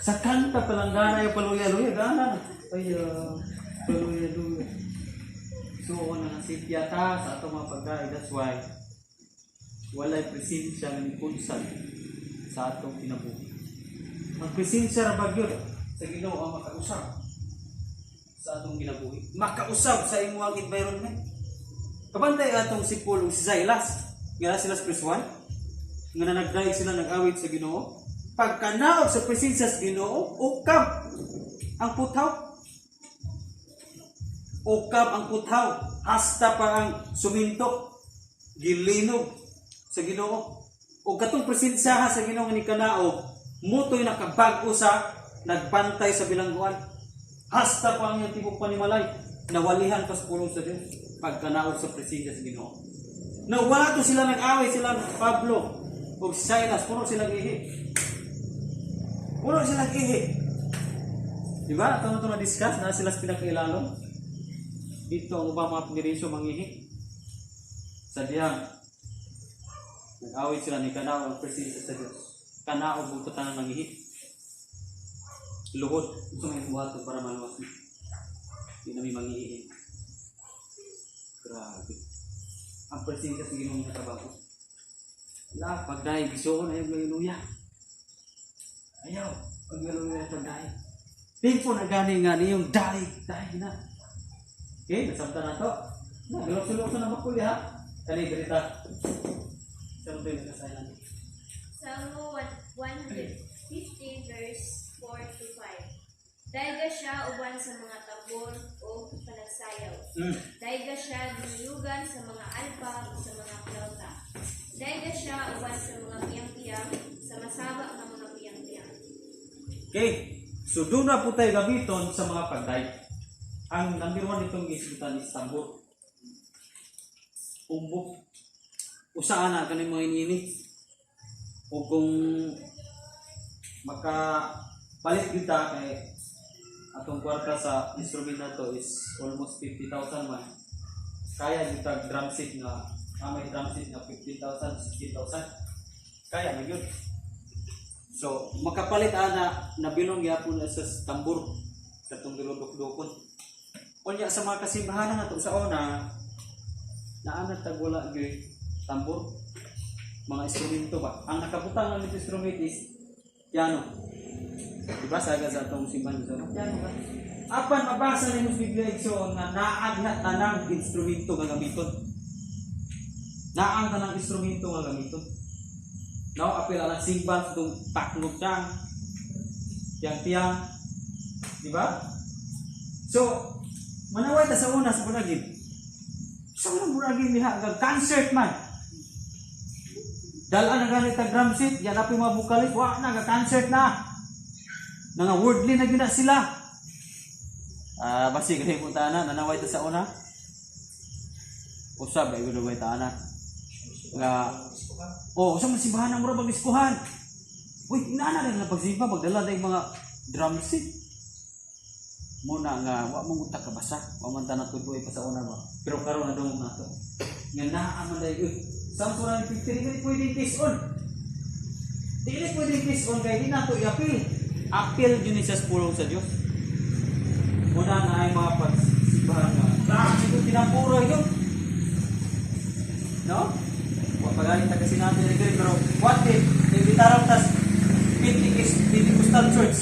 Sa kanta palang gana yung paluya-luya, gana. Ayaw, paluya-luya. So, na si Piata sa atong mga pagkain. That's why walay presensya ng punsan sa atong kinabuhi. Ang presensya na bagyo sa Ginoo ang makausap sa atong kinabuhi. Makausap sa imuang environment. Kabantay atong si Paul o si Silas. Nga sila sa Priswan. Nga na nag-drive sila nag-awit sa Ginoo. Pagkanaog sa presensya sa Ginoo, ukab ang putaw. Ukab ang putaw, hasta pa ang suminto, gilinog sa Ginoo. O katong presensyahan sa Ginoo ni kanaog, mutoy nakabag-o sa nagbantay sa bilangguan. Hasta pa ang iyang tibok panimalay, nawalihan pa sa pulong sa Diyos, pagkanaog sa presensya sa Ginoo. Nawala to sila nag-away, sila Pablo o Silas, puno silang ihi. Puno silang ihi. Diba? Ito na na-discuss na sila pinakailalong. Dito ang ubang mga panggirisyo mangihi. Sa diyang, nag-awit sila ni Kanao ang presensya sa Diyos. Kanao bututan ng mangihi. Luhod. Gusto may buhato para maluwas. Hindi namin mangihiin. Grabe. Ang presensya sa Ginoong nakabago. Wala, pagdahi, gisoon ayaw galiluya. Ayaw, paggaluya pagdahi. Tingpo na gani nga yung dahi na. Okay, nasabta na to. Galok-sulok na makuli ha. Kali, ganita. Saan ito yung nakasayan? Salmo 150 verse 4 to 5. Daiga siya uban sa mga tabor o panagsayaw. Daiga siya dinulugan sa mga alpa o sa mga plauta. Daiga siya uban sa mga piyang-piyang, sa masaba ng mga piyang-piyang. Okay, so doon na po tayo gamiton sa mga pagday. Ang number 1 nitong gisgutan is tambor. Umbok. Usaan na kanin mga inini. O kung makapalit kita kay atong kwarta sa instrument na to is almost 50,000 man. Kaya kita drum set nga may drum set na 50,000, 60,000. Kaya na yun. So, makapalit na nabilong yapon sa tambor sa itong dilodok-dokon. Kunya sa mga kasimbahan na ito sa una, naanat tagwala yung tambor, mga instrumento ba? Ang nakabutang ng instrument is piano. Diba saga sa itong simbahan sa una? Piano ba? Apan mabasa ni Muslim Biblia igsoon nga naaghat na ng instrumento nga gamiton. Naang na ng instrumento nga gamiton. No, apil ang simban sa itong taknog siyang tiyang-tiyang. Di ba? So, manaway ta sa una sa Bunagin. Sa unang Bunagin niya, hanggang concert man. Dalaan na ganit ang drum set, yan na mga bukalit, wala na, concert na. Nga wordly na gina sila. Basi kayo punta na, nanaway ta sa una. Usab, ay gulaway ta na. Nga, usab man simbahan ng mura mag-iskuhan. Uy, inaana rin na pagsimba, magdala na yung mga drum set. Muna nga, wa mong utak kabasa, wa man ta natuloy pa sa una ba. Pero karon na dungog nato. Nga naaman dahil, saan ko na ni Victory, hindi pwedeng kiss-on. Hindi pwedeng kiss-on, kaya di nato i-appeal. Appeal yun sa pulong sa Diyos. Muna na ay mga pagsimbahan nga. Ito pinapuro yun. No? Pagalit na kasi natin nag-agree, pero what if, nagbitarang tas Pentecostal Church.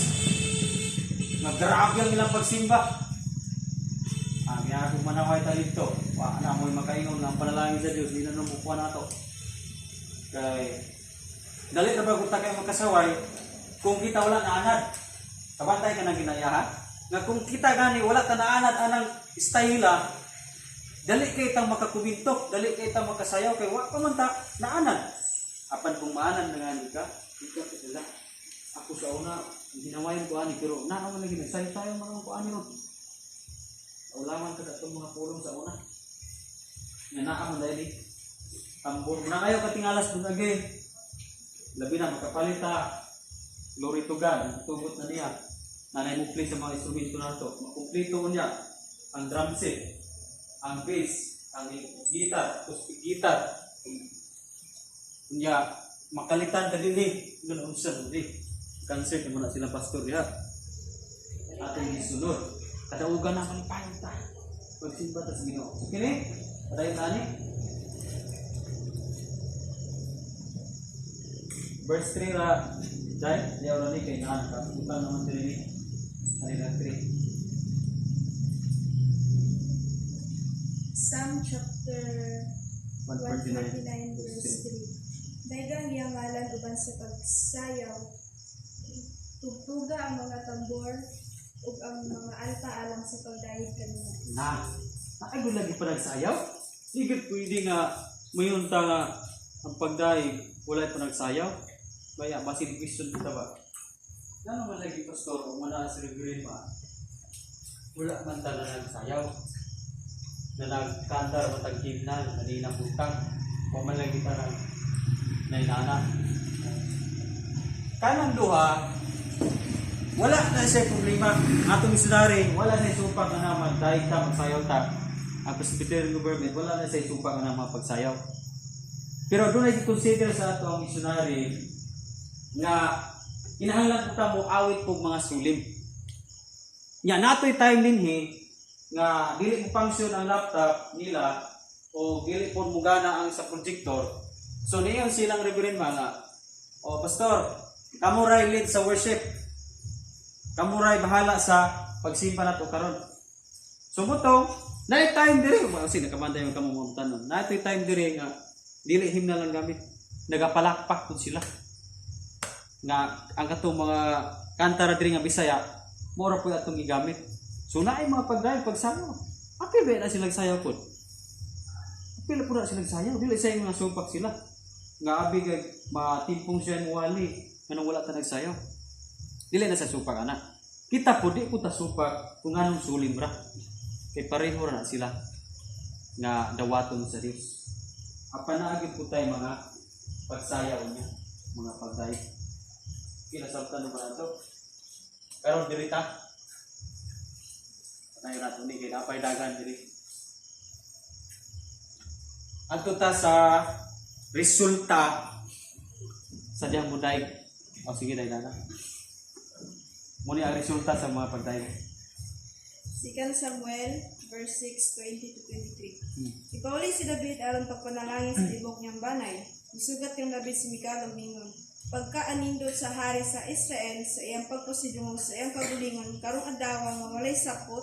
Mag-grabe ang ilang pagsimba. Kaya kung manaway tayo dito, na mo'y makaingon ng panalangin sa Diyos, hindi na namukuha na ito. Kaya, dali na bago tayo magkasaway, kung kita wala na anad, kabantay ka ng ginayahan, nga kung kita gani wala ka na anad anang istayla, dali kayo itang makakumintok, dali kayo itang makasayaw, kaya wala pa man ta na anad. Apan kung maanan na gani ka, ikaw ka sila. Ako sa una, ginawayan ko ani, pero naaman lagi na, sayo-sayo mga ko ani ron. Ulaman ka sa itong mga pulong sa una. Nga naaman dahil eh. Tambor na kayo katingalas doon lagi. Labi na, makapalita. Glory to God. Tugot na niya. Nanay mo play sa mga instrumento na ito. Makumplito mo niya. Ang drum set. Ang bass. Ang guitar. Acoustic guitar. Niya, makalitan na din eh. Ganoon siya doon eh. Concert naman na sila pastor niya. Ating isunod. Kadaugan na malipayon ta. Pagsimba ta sa Ginoo. Okay ni? Padayon ta ni. Verse 3 ra. Dahil diyaw ra ni kay naan ka. Butang naman diri ni. Kanila 3. Psalm chapter 149 149 verse 3. Daigang iyang ngalan uban sa pagsayaw. Tugtuga ang mga tambor ug ang mga alta alang sa pagdayeg kanina. Nakagod lagi pa nagsayaw? Sigit pwede nga mayon ta nga ang pagdaig wala pa nagsayaw. Kaya basin question kita ba? Ano man lagi pastor kung wala sa reverend ba? Wala man ta na nagsayaw. Na nagkandar matag himnan, kanina butang. O man lagi ta nang nainana. Kanang duha, wala na siya problema. Atong missionary, wala na siya sumpang na naman dahil ta magsayaw ta. Ang Presbyterian government, wala na siya sumpang na naman pagsayaw. Pero doon ay consider sa ato ang missionary nga kinahanglan ta mo awit pog mga sulim. Nya natoy time dinhi nga dili mo function ang laptop nila o dili po mugana ang sa projector. So niyon silang reverend mga pastor, kamo ray lead sa worship. Kamuray bahala sa pagsimba nato karon. So buto, na time dire kasi nakamanday man kamo mo tanon. Na time dire nga dili himna lang gamit. Nagapalakpak pud sila. Nga ang katong mga kanta ra diri nga Bisaya, mora pud atong gigamit. So naay mga pagdayeg pagsayaw. Apil ba na sila sayaw pud? Apil pud na sila sayaw, dili say mga sumpak sila. Nga abi kay matimpong siya wali kanang wala ta nagsayaw. Dili na sa supak ana. Kita po di po ta supak kung anong sulim ra. Kay pareho ra na sila nga dawaton sa Dios. Apa na agad po tayo mga pagsayaw niya, mga pagday. Kinasabtan naman ito. Pero dirita. Panayon natin ni kaya napay dagan diri. Adto ta sa resulta sa diyang buday. O sige dai na. Muna ang resulta sa mga pagdayo. 2 Samuel verse 6:20-23. Ipauli si David aron pagpanalangin sa tibok niyang banay. Isugat yung David si Mikal og mingon. Pagkaanindot sa hari sa Israel sa iyang pagprosidungog sa iyang kagulingon karong adlaw nga walay sapot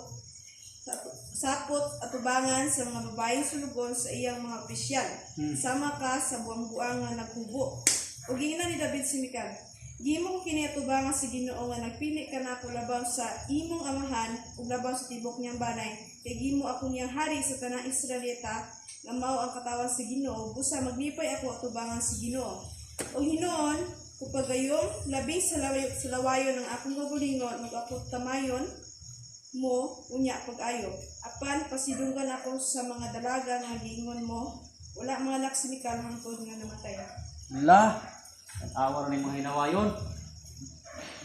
at tubangan sa mga babaeng sulugon sa iyang mga opisyal. Sama ka sa buang-buang nga naghubo. ug giingnan ni David si Mikal, gihimo ko kini atubangan sa Ginoo nga nagpili ka nako labaw sa imong amahan ug labaw sa tibok niyang banay, kay gihimo ako niyang hari sa tanang Israelita nga mao ang katawan sa Ginoo, busa maglipay ako atubangan sa Ginoo. O hinoon, kupagayong labing sa lawayon ng akong gabulingon ug ako tamayon mo unya pag-ayo. Apan pasidunggan ako sa mga dalaga nga giingon mo, wala mga anak si Mikal hangtod nga namatay. La, awar ni mga hinawayon.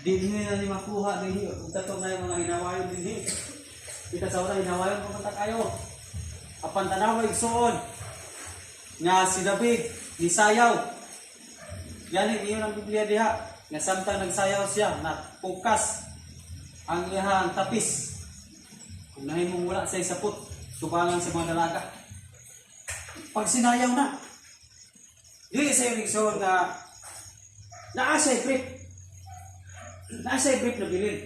Di nila ni makuha din yun. Kung tatong na yung mga hinawayon din yun. Kita sa una hinawayon pumunta kayo. Apan tanawa igsoon. Nga si David, ni sayaw. Yan iyon ang Biblia diha. Nga samtang nagsayaw siya, napukas ang iyahang tapis. Kung nahimong wala sa isapot, tubangan sa mga dalaga. Pag sinayaw na, dili sa yung igsoon nga naasay grip. Naasay grip na bilin.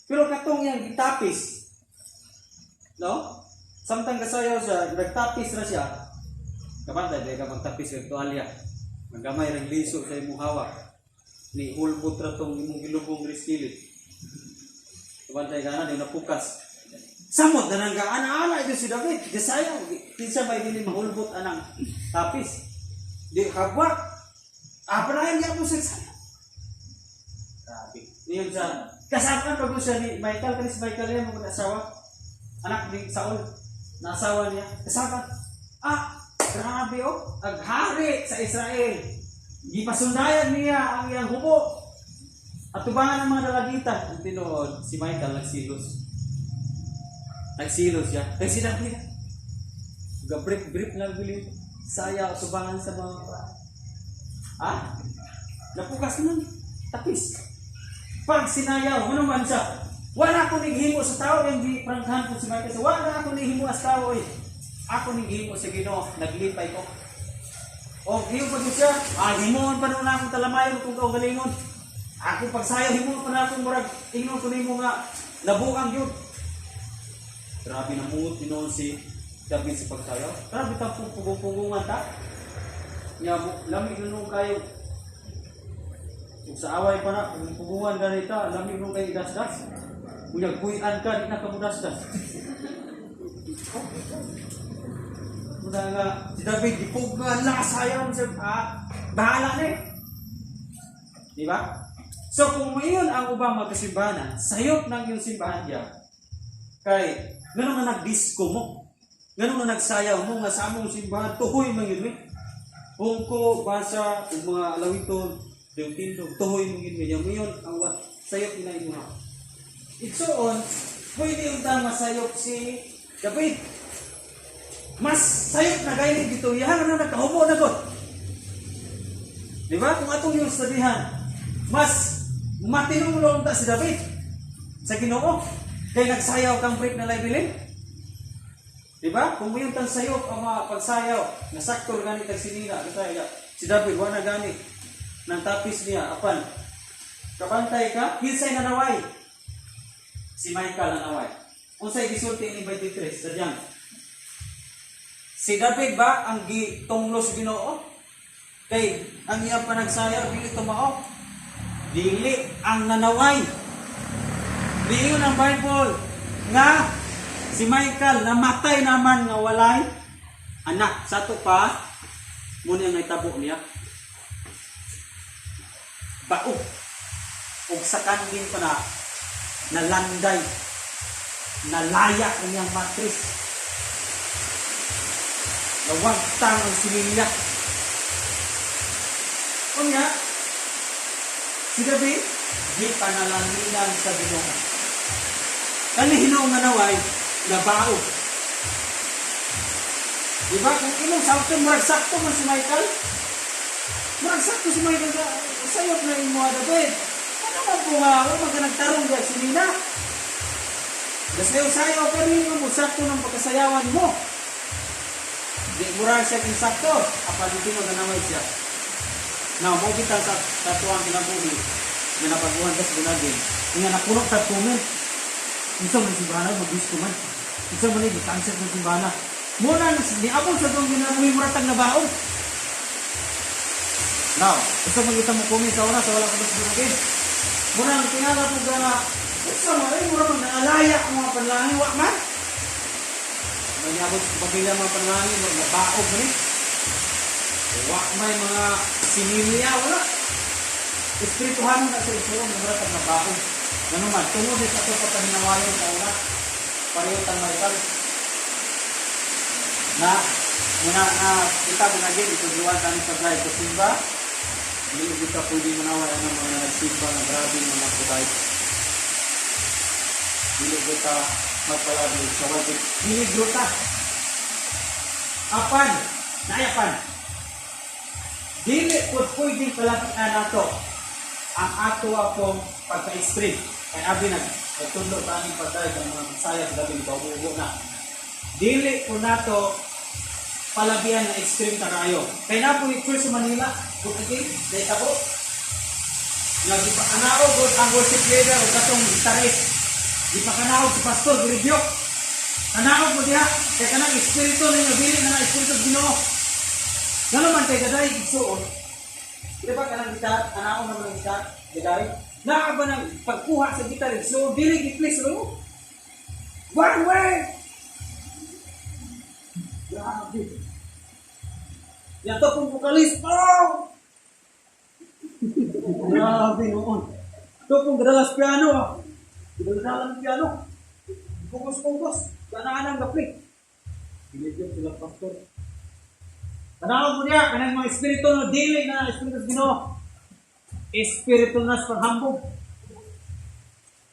Pero katong yang gitapis, no? Samtang kasayaw siya, nagtapis na siya. Kapantay, dahil ka magtapis ng tuwalya. Magamay rin liso sa imong hawak. Ni hulbot ra tong imong gilubong riskili. Kapantay ka na, di napukas. Samot na nang ana-ana ito si David. Kasayaw. Kinsa ba hindi mahulbot anang tapis? Di kabwa. Apanahin niya po sa sayaw. Grabe. Niyon sa kasapan pa siya ni Michael. Kanis Michael yan, mga asawa. Anak ni Saul. Naasawa niya. Kasapan. Grabe oh. Aghari sa Israel. Gipasundayan niya ang iyang hubo. At tubangan ng mga dalagita. Ang tinood, si Michael nagsilos. Nagsilos siya. Kaya si David. Gabrip-brip lang bilin. Saya tubangan sa mga napukas naman. Tapis. Pag sinayaw, ano man siya? Wala akong naghimo sa tao. Hindi pranghan ko si Michael. Wala akong naghimo sa tao eh. Ako naghimo sa Ginoo. Naglipay ko. O, hiyo pa siya. Himoon pa naman akong talamayon kung kaugalingon. Ako pagsayaw, himoon pa na akong murag. Tingnan ko nimo nga. Nabuang yun. Grabe na mood tinoon si David sa pagsayaw. Grabe tapong pugong-pugungan ta. Lamig na nung kayo. Kung sa away pa na, kung pugungan ganita, lamig nung kayo idasdas. Kung nagkuyan ka, di na kamudasdas. Muna nga, si David, ipugan lang sayaw sa bahala na eh. Di ba? So kung ngayon ang ubang magkasimbahan, sayop ng iyong simbahan niya, kay ganun na nag-disco mo, ganun na nagsayaw mo, nga sa among simbahan, tuhoy mo yun eh. Kung ko, basa, kung mga alawiton, yung tindog, tuhoy mo yun. Ngayon, ang sayop nila yung mga. Itsoon, pwede yung tama sayop si David. Mas sayop na gaya dito, yahan na nagkahubo na doon. Di ba? Kung atong yung sabihan, mas matinulong ta si David sa Ginoo. Kaya nagsayaw kang break na laibilin. Di ba? Kung yung tang sayop ang mga pagsayaw, nasaktor ganit ang sinina, si David, wala ganit ng tapis niya, apan, kabantay ka, kinsay na naway. Si Michael na naway. Kung sa'y gisulti ni 23, sadyang, si David ba ang gitunglos Ginoo? Kay ang iyang panagsayaw dili tumao. Dili ang nanaway. Diyon ang Bible nga si Michael namatay naman nga walay anak. Sato pa muna ang itabo niya. Baog. Og sa kanding pa na nalanday. Nalaya ang iyang matris. Nawagtang ang sinilya. Kunya, si David, di panalangin sa Ginoo. Kani Ginoo nga naway, nabaog. Diba? Kung inong sakto, murag sakto man si Michael. Murag sakto si Michael sayop na yung mga David. Ano man po nga, huwag nagtarong diya si Nina. Sayaw-sayaw ka rin mo, sakto ng pagkasayawan mo. Di murag siya kung sakto, apaliti mo na naman siya. Now, mo kita sa tuwang kinabuhi na napaguhan ka sa gunagin. Nga nakulok sa comment. Isang man simbana, mag-disco man. Isang man i-cancel ng simbana. Muna, niabot sa tuwang kinabuhi, muratag na baong. Now, gusto mo kita mo comment sa una sa wala ko gusto natin. Muna ang tingala po gana. Sa mga ay mura man naalaya ang mga panlangin wa man. May abot pagila mga panlangin mga baog ni. Wa may mga sinilya wala. Espirituhan na sa iso ng mga tagnabaog. Ganun man, tungod sa ito pagkahinawayon sa una. Pareho tang maikal. Na muna kita binagin ito diwan kami sa drive sa simba. Hindi kita pwede manawa ang mga nagsimba na grabe mga kuday. Hindi kita magpalabi sa wajib. Hindi gruta. Apan, naayapan. Dili po pwede palakihan nato ang ato akong pagka-stream. Kaya abi nagtundo sa aming pagdahil ng mga masaya sa gabi paububo na. Dili po nato palabihan na extreme karayo. Kaya na po i-first sa Manila, bukagin, dahil tabo. Nagipakanaw ko ang worship leader o katong gitarist. Gipakanaw si pastor, Giribyok. Kanaw mo diha, kaya kanang espiritu ninyo, dili na ng espiritu Ginoo. Gano'n man kay gaday, igsuon. Di ba kanang gitar, kanaw naman ng gitar, gaday? Naa ba ng pagkuha sa gitar, igsuon, dili giplis mo? One way! Grabe. Yan to pong vokalis. Oh! Grabe noon. Ito pong gadalas piano. Gadalas piano. Pungos-pungos. Ganaan ang gapli. Binigyan sila pastor. Tanaw mo niya. Kanang mga espiritu na dili na espiritu Ginoo. Espiritu na sa paghambog.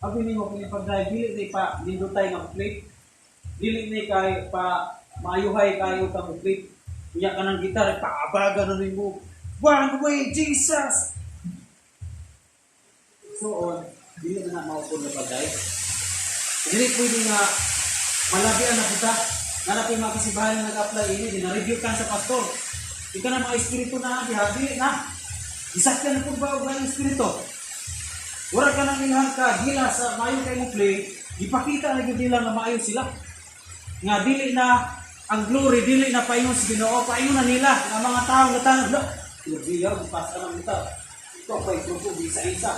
Abi ni mo kung ipag-drive. Dili na pa lindutay ng plate. Dili na kay pa maayuhay kayo ka muglit. Iya ka ng gitar, paabaga na rin mo. One way, Jesus! So on, dili na maupon na pagday. Dili pwede nga malabian na kita. Nalapin mga kasibahan na nag-apply ini, dinareview ka sa pastor. Di ka na mga espiritu na dili na. Isakyan na po ba ang espiritu? Wala ka nang ilhan ka, gila sa mayo kayo play, ipakita na gila na maayo sila. Nga dili na ang glory, dili na paingon si Ginoo, paingon na nila ang mga tao na tanong, no, biyaw, pas ka lang ito. Ito pa ito, isa-isa.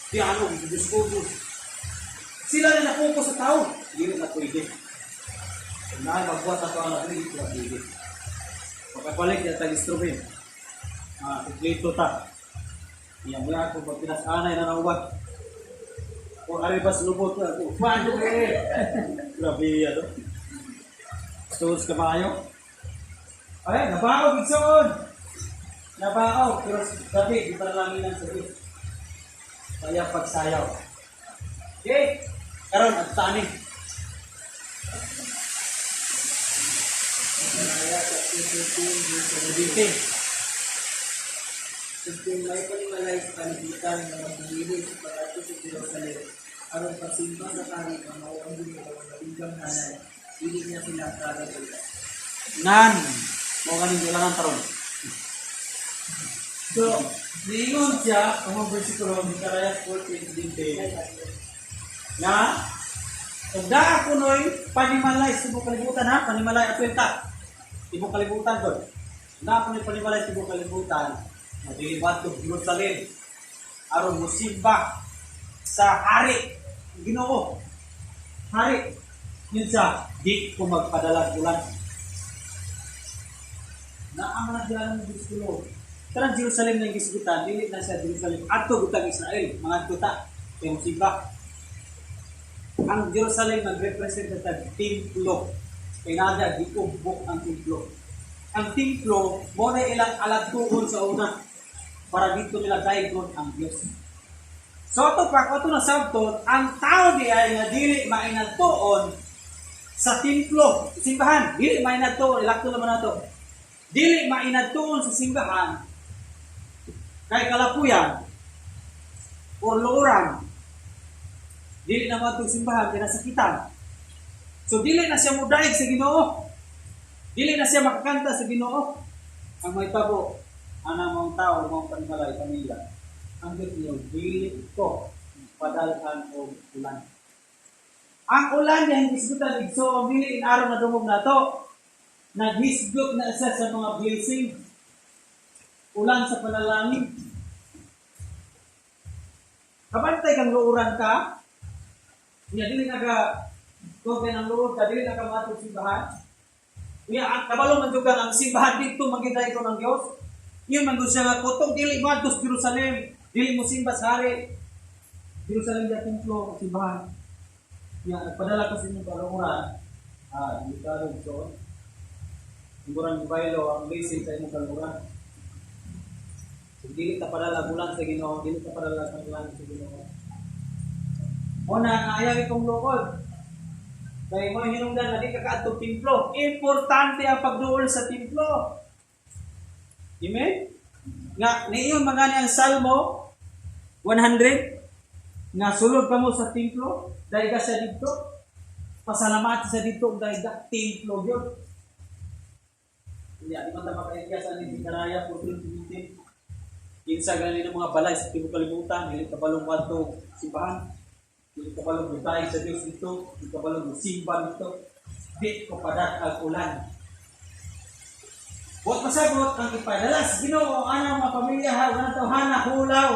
Piano, bidus-bidus. Sila na napokus sa tao. Dili na pwede. Nahay magbuhat ako ang nagli, ito ang pwede. Pagkabalik, yan tag-instrument. Ito ta. Yan mo yan, kung pag pinasanay na naubat. Kung aribas lubot ko, paano eh? Grabe yan, no? Tools ka ba kayo? Ay, nabaog, Gitson! Nabaog, pero gabi, di pa namin ang sabi. Kaya pagsayaw. Okay, karon at tanin. Kaya sa 15, may panimalay sa kanibitan na magigilid sa pag-ato sa Jerusalem. Aron pasimba sa kari, ang mauang din ng maligang hanay. Hindi niya sila kagawin. Nan, mo kaning kailangan taron. So, niingon siya, ang mga versikulo ng Karayas 14:20 Na, kung daa ko noy, panimalay sa ibong kalibutan ha, panimalay at kwenta. Ibong kalibutan doon. Daa ko noy panimalay sa ibong kalibutan, madilibat ko Jerusalem, aron musimba sa hari, Ginoo. Hari, yun sa di ko magpadalag ulan. Naaman na diyan ng Diyos. Karang Jerusalem na yung gisigutan, dili na sa Jerusalem. Ato gutang Israel, mga tuta, yung simba. Ang Jerusalem nag-represent sa templo. Pinada, di ubok ang templo. Ang templo, mo na ilang alatuhon sa una para dito nila daigon ang Diyos. So ito pa, ito na sabton, ang tao di ay nga dili mainatuon sa templo, simbahan. Dili mainatuon, ilakto naman na ito. Dili mainatuon sa simbahan kay kalapuyan or luuran. Dili naman itong simbahan kaya nasakitan. So dili na siya mudaig sa Ginoo. Dili na siya makakanta sa Ginoo. Ang may tabo, anang mga tao, mga panimalay, pamilya. Ang Diyos niyo, dili ko padalhan o ulan. Ang ulan niya hindi hisgutan, so ang dili in araw na dumog na to, naghisgot na isa sa mga blessing. ulan sa panalangin. Kabantay kang luuran ka, niya dili na ka kung ng luod ka, dili na ka matong simbahan. Niya, kabalo man juga ang simbahan dito, magkita ito ng Diyos. Yun man doon siya nga, kutong dili matos Jerusalem, dili mo simba sa hari. Jerusalem na templo, simbahan. Niya, nagpadala ko sa inyong kaluuran, dito rin so, sigurang baylo ang blessing sa inyong kaluuran. Dili ta padala bulan sa Ginoo, dili ta padala sa bulan sa Ginoo. Una nga ayaw itong lukod. Kaya mo hinungdan na di ka kaadtong templo. Importante ang pagduol sa templo. Amen? Nga niyon magani ang Salmo 100 nga sulod ka mo sa templo, dahil ka sa dito. Pasalamat sa dito dahil ka templo yun. Hindi, di man ta makaigya sa ni Karaya 14:17. Kinsa ganin ang mga balay sa tibuok kalibutan, dili kabalong wadto simbahan, dili kabalong gutay sa Dios dito, dili kabalong simba dito, di ko padat ang ulan. Buot pasabot ang ipadala sa Ginoo ang anang mga pamilya ha, nga tawhana hulaw.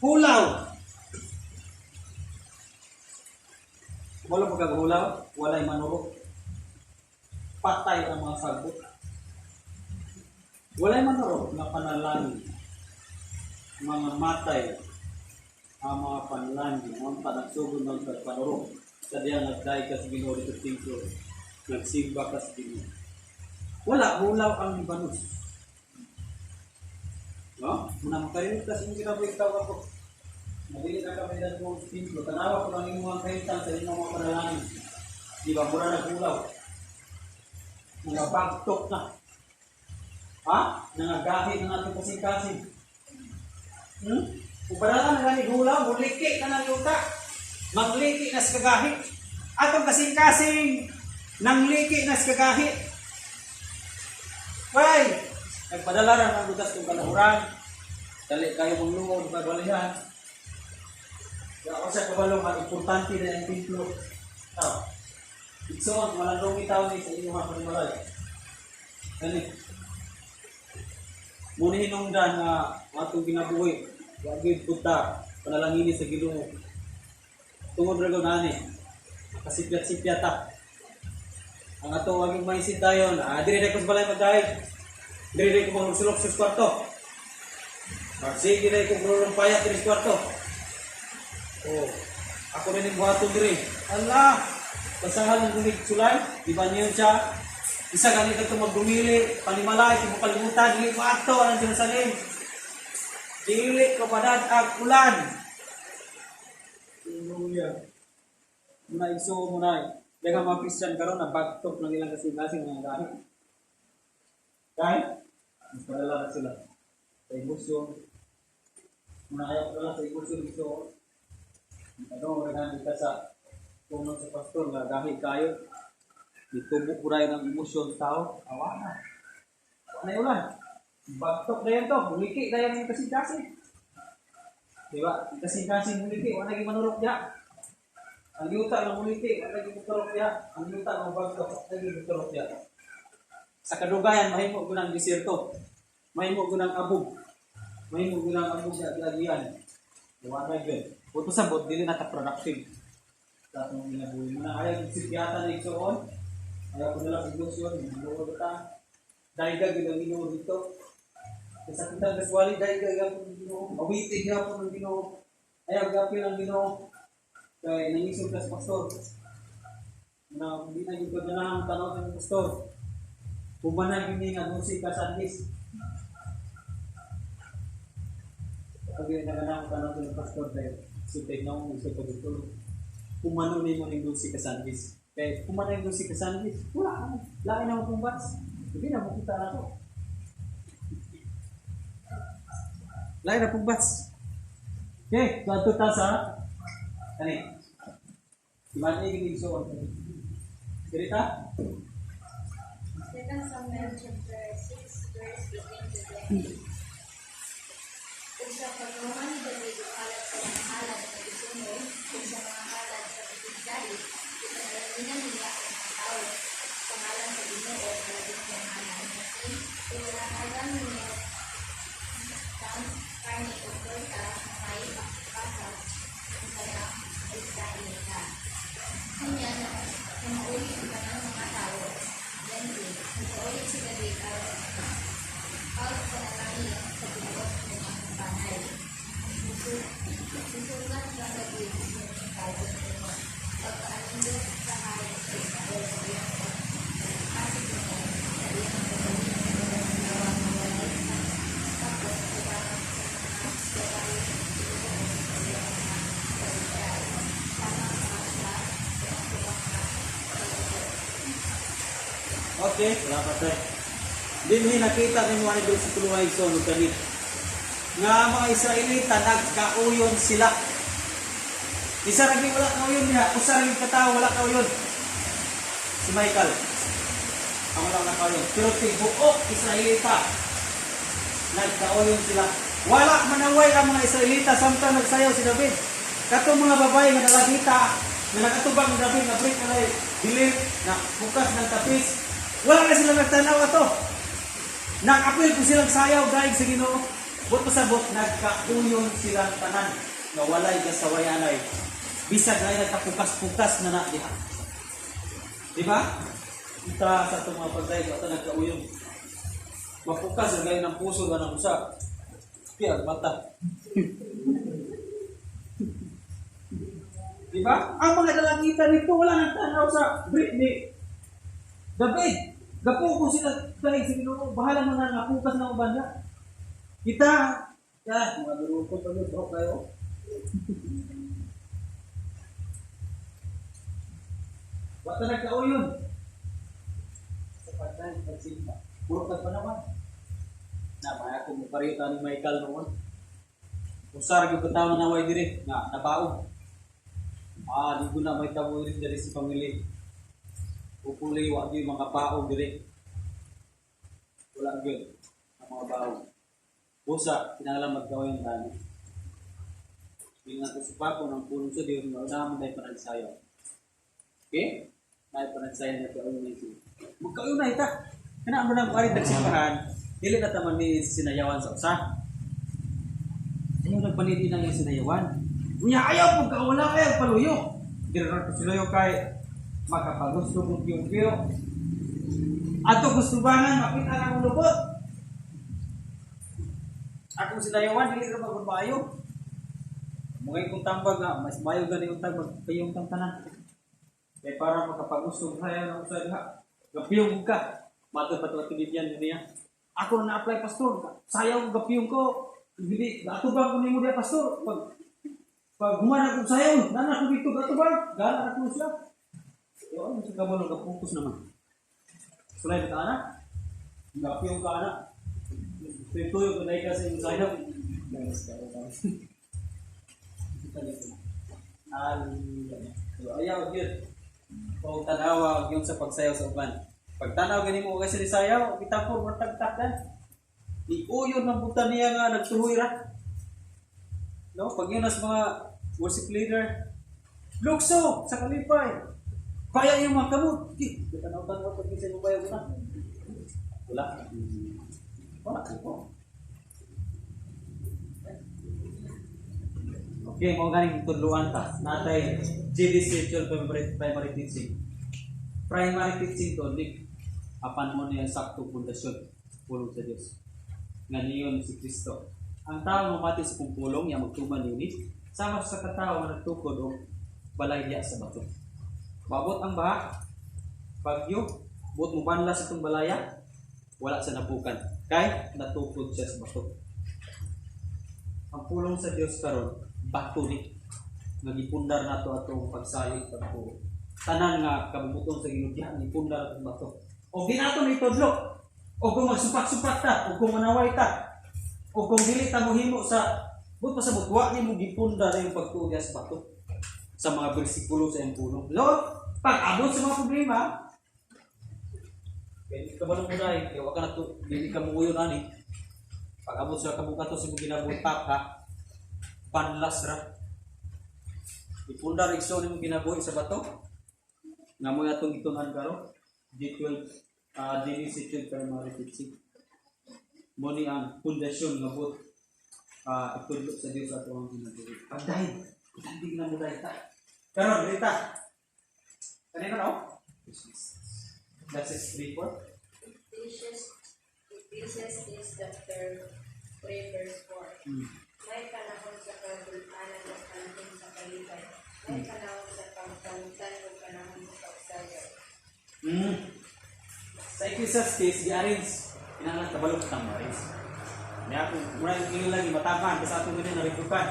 Hulaw. Wala pagkahulaw, walay manurok. Patay ang mga sagbot. Walay manurok na panalangin, mga matay, ang mga panalangin, ang panagsugod ng panurok. Sadya nagday ka sa Ginoo dito templo, nagsimba ka sa Ginoo. Wala, hulaw ang Libanos. No? Muna makarinig ka sa inyong kinabuhi ikaw ako. Mabili na kami dito sa templo, tanawa ko lang yung mga kaintan sa inyong mga panalangin. Di ba, mura na hulaw. Mga bagtok na. Nangagahi ng ating kasing-kasing. Kung padala na gani hulaw, muliki ka ng yuta. Magliki na sa kagahi. Atong kasing-kasing, nangliki na sa kagahi. Why? Nagpadala rin ang butas kong kalahuran. Dali kayo mong lungod, magbalihan. Kaya ako sa kabalong, importante na yung templo. Iksoon, walang rong itaw ni sa inyong mga panimalay. Ganit. Muna hinungdan nga atong ginabuhi, wagid punta, panalangini sa Ginoo. Tungod ra gud ani, makasipyat-sipyat ta. Ang ato waging maisid dayon, dire ko sa balay magdahig. Dire ko magsulok sa kwarto. Sige dire ko grulong payat sa kwarto. Ako rin yung buhaton dire. Allah, basahan ng gumig sulay, di ba niyon siya? Isa ganito ito magdumili, panimalay, tibo kalimutan, dili ko ato ang Jerusalem. Dili ko padad ang ulan. Hallelujah. Muna iso muna. Dagang mga Christian karon na bagtok ng ilang kasing-kasing mga gahi. Kahit, mas padala na sila. Sa ibusyon. Muna ayaw padala sa ibusyon iso. Ano, regan kita sa puno sa pastor na gahi kayo. Ditubok po rin ang emosyon sa tao. Awa na. Ano yun lang? Bagtok na yan to. Muliki na yan yung kasing-kasing. Diba? Kasing-kasing muliki. Wala naging manurok niya. Ang yuta ng muliki. Wala naging muturok niya. Ang yuta ng bagtok. Wala naging muturok niya. Sa kadugayan, mahimo ko ng desierto. Mahimo ko ng abog. Mahimo ko ng abog na lagian. Diba na yun? Puto sa bot, dili na ta-productive. Sa itong ginabuhin mo na. Ayaw yung sityata na iksoon. Ayaw ko nalang ilusyon, inuod ka. Daigag yung Ginoo dito. Sa kitang kaswali, daigag yung Ginoo. Awitig yung Ginoo. Ayaw gapin ang Ginoo. Kaya nangisog ka sa pastor. Hindi na yung kaganahan tanong ng pastor. Pumanay yung nga musik ka sa anis. Pag yung kaganahan tanong ng pastor, dahil sutay na mo sa pagkutulog. Pumano na yung musik ka sa anis. Kaya kumanay doon si Kasanlis, wala ka na. Lain na mo kong bats. Hindi na makita na ako. Lain na kong bats. Okay, tuwa ta sa kani. Iman ay ginig so. Dirita? 2 Samuel chapter 6 verse 18 to 20. Kung sa pagkaman ni David o alat sa mga halad na isunod, kung sa mga halad sa pagkikdali, ipanalaminan nila ang mga tao, pangalan sa Ginoo o palaging pangalan natin, kung wala alam niya karne o torta may pakasas ang kaya ay kain ka. Kanya na maulit ka ng mga tao, yan din, maulit sila din ang panalangin sa buot ng mga panay. Susulat ka na din ng tao mo, pagkaanindot sa hari sa Israel sa iyong kasi mo, sa iyong Okay, salamat sir. Dinhi nakita ni mo ani bersikulo ay so no kani. Nga mga Israelita nagkauyon sila. Isa ra gyud wala kauyon niya, usa ra gyud katawo wala kauyon. Si Michael. Ang wala na kauyon. Pero tibuok Israelita nagkauyon sila. Wala manaway ang mga Israelita samtang nagsayaw si David. Katong mga babae nga nalagita na nagatubang ni David na break na dilim na bukas ng tapis. Wala na sila nagtanaw ato. Nag-apil ko silang sayaw dahil sa Ginoo. But pasabot nagkauyon silang tanan nga walay kasawayanay. Bisag na nagkapukas-pukas na diha. Di ba? Kita sa itong mga pagdaig ato nagkauyon. Mapukas ang gayon ng puso ba ng usa. Kaya mata. Di ba? Ang mga dalagitan nito wala nagtanaw sa Britney. David, gapo ko sila dahil sa Ginoo, bahala mo na napukas ng ubanda. Kita, mga guru ko pagod kayo. Bata nagkauyon. Sa pagkain, pagsimpa. Puro pagpanawan. Na, maya kung maparita ni Michael noon. Usar yung katao na naway diri, na nabaog. Di ko na may tabo rin dari si pamilya. Upuli, wag yung mga pao dire. Wala yun. Ang mga bao. Busa, kinagalang magkawa yung dami. Hindi natin sa pako ng punong sa Diyos, naman dahil panagsayaw. Okay? Dahil panagsayaw na ito, ayun na ito. Magkawa na ito. Kaya mo nang karit nagsipahan, dili na taman ni sinayawan sa usa. Ayaw nagpanidi na yung sinayawan. Unya, ayaw pagkawala, ayaw paluyo. Hindi rin natin siluyo kay makapagusto mong kiyong-kiyo. Ato gusto bangan, makita na akong lubot. Akong sinayawan, hindi rin magbabayo. Mungay kong tambag na, mas bayo gani yung tambag, kayong tantanan. Kaya para makapagusto mong hayaw na usay ha. Gapiyong ka. Matapatuwa tinibyan niya. Ako na na-apply pastor. Sayaw gapiyong ko. Hindi, gatubang ko ni mo dia pastor. Pag humana kong sayaw, nana ko dito gatubang. Gana ako siya. Yo, sa kabalo ka-focus naman. Sulay ka anak. Gapiyong ka anak. Tuyo ko na ka sa iyong sayaw. Ayaw, yun. Kung tanawa, yung sa pagsayaw sa uban. Pag tanaw, ganin mo kasi sayaw, kita po, matagtakan. Iuyon ng buta niya nga, nagtuhoy ra. No? Pag yun as mga worship leader, lukso sa kalipay. Kaya yung mga kamot. Tanaw-tanaw pag isa yung bayaw na. Wala. Wala. Okay, mga ganing tudluan ta. Natay GDC primary teaching. Primary teaching to, apan mo niya sakto pundasyon. Pulong sa Diyos. Nga niyon si Kristo. Ang tao mamati sa kumpulong, yung magtuman unit, sama sa katao na nagtukod o balay diya sa bato. Babot ang baha, bagyo, buot mo banla sa itong balaya, wala sa napukan. Kahit natukod siya sa bato. Ang pulong sa Diyos karon bato ni. Nagipundar na ito atong pagsalig pagpuro. Tanan nga kabubuton sa ginudyan, ipundar atong bato. O ginato ni Todlo, o kung magsupak-supak ta, o kung manaway ta, o kung dili ta mo himo sa but pa sa butwa ni mo gipundar yung pagtuya sa bato sa mga bersikulo sa iyong puno. Lord, pag abot sa mga problema, hindi ka ba nung unay, kaya wag ka na ito, hindi ka munguyo na ni. Pag abot sa kabukato sa mga ginabuntak ka, panlas ra. Ipundar ikso ni mo ginabuhi sa bato, nga mo atong itunan karo, D12, DDC primary teaching. Mo ni ang pundasyon nga but itulog sa Dios ato ang ginagawa. Pagdahil, hindi na mo dahil ta. Karon dita. Kanina no? That's it, 3-4. Ephesians is chapter 3 verse 4. May panahon sa kabulkanan o panahon sa kalipay. May panahon sa pagkamutan o panahon sa pagsayaw. Sa Ecclesiastes, di-arrange. Pinangalan kabalok ng Maris. Kaya kung muna yung lagi matapan, kasi atong ganyan narikupan.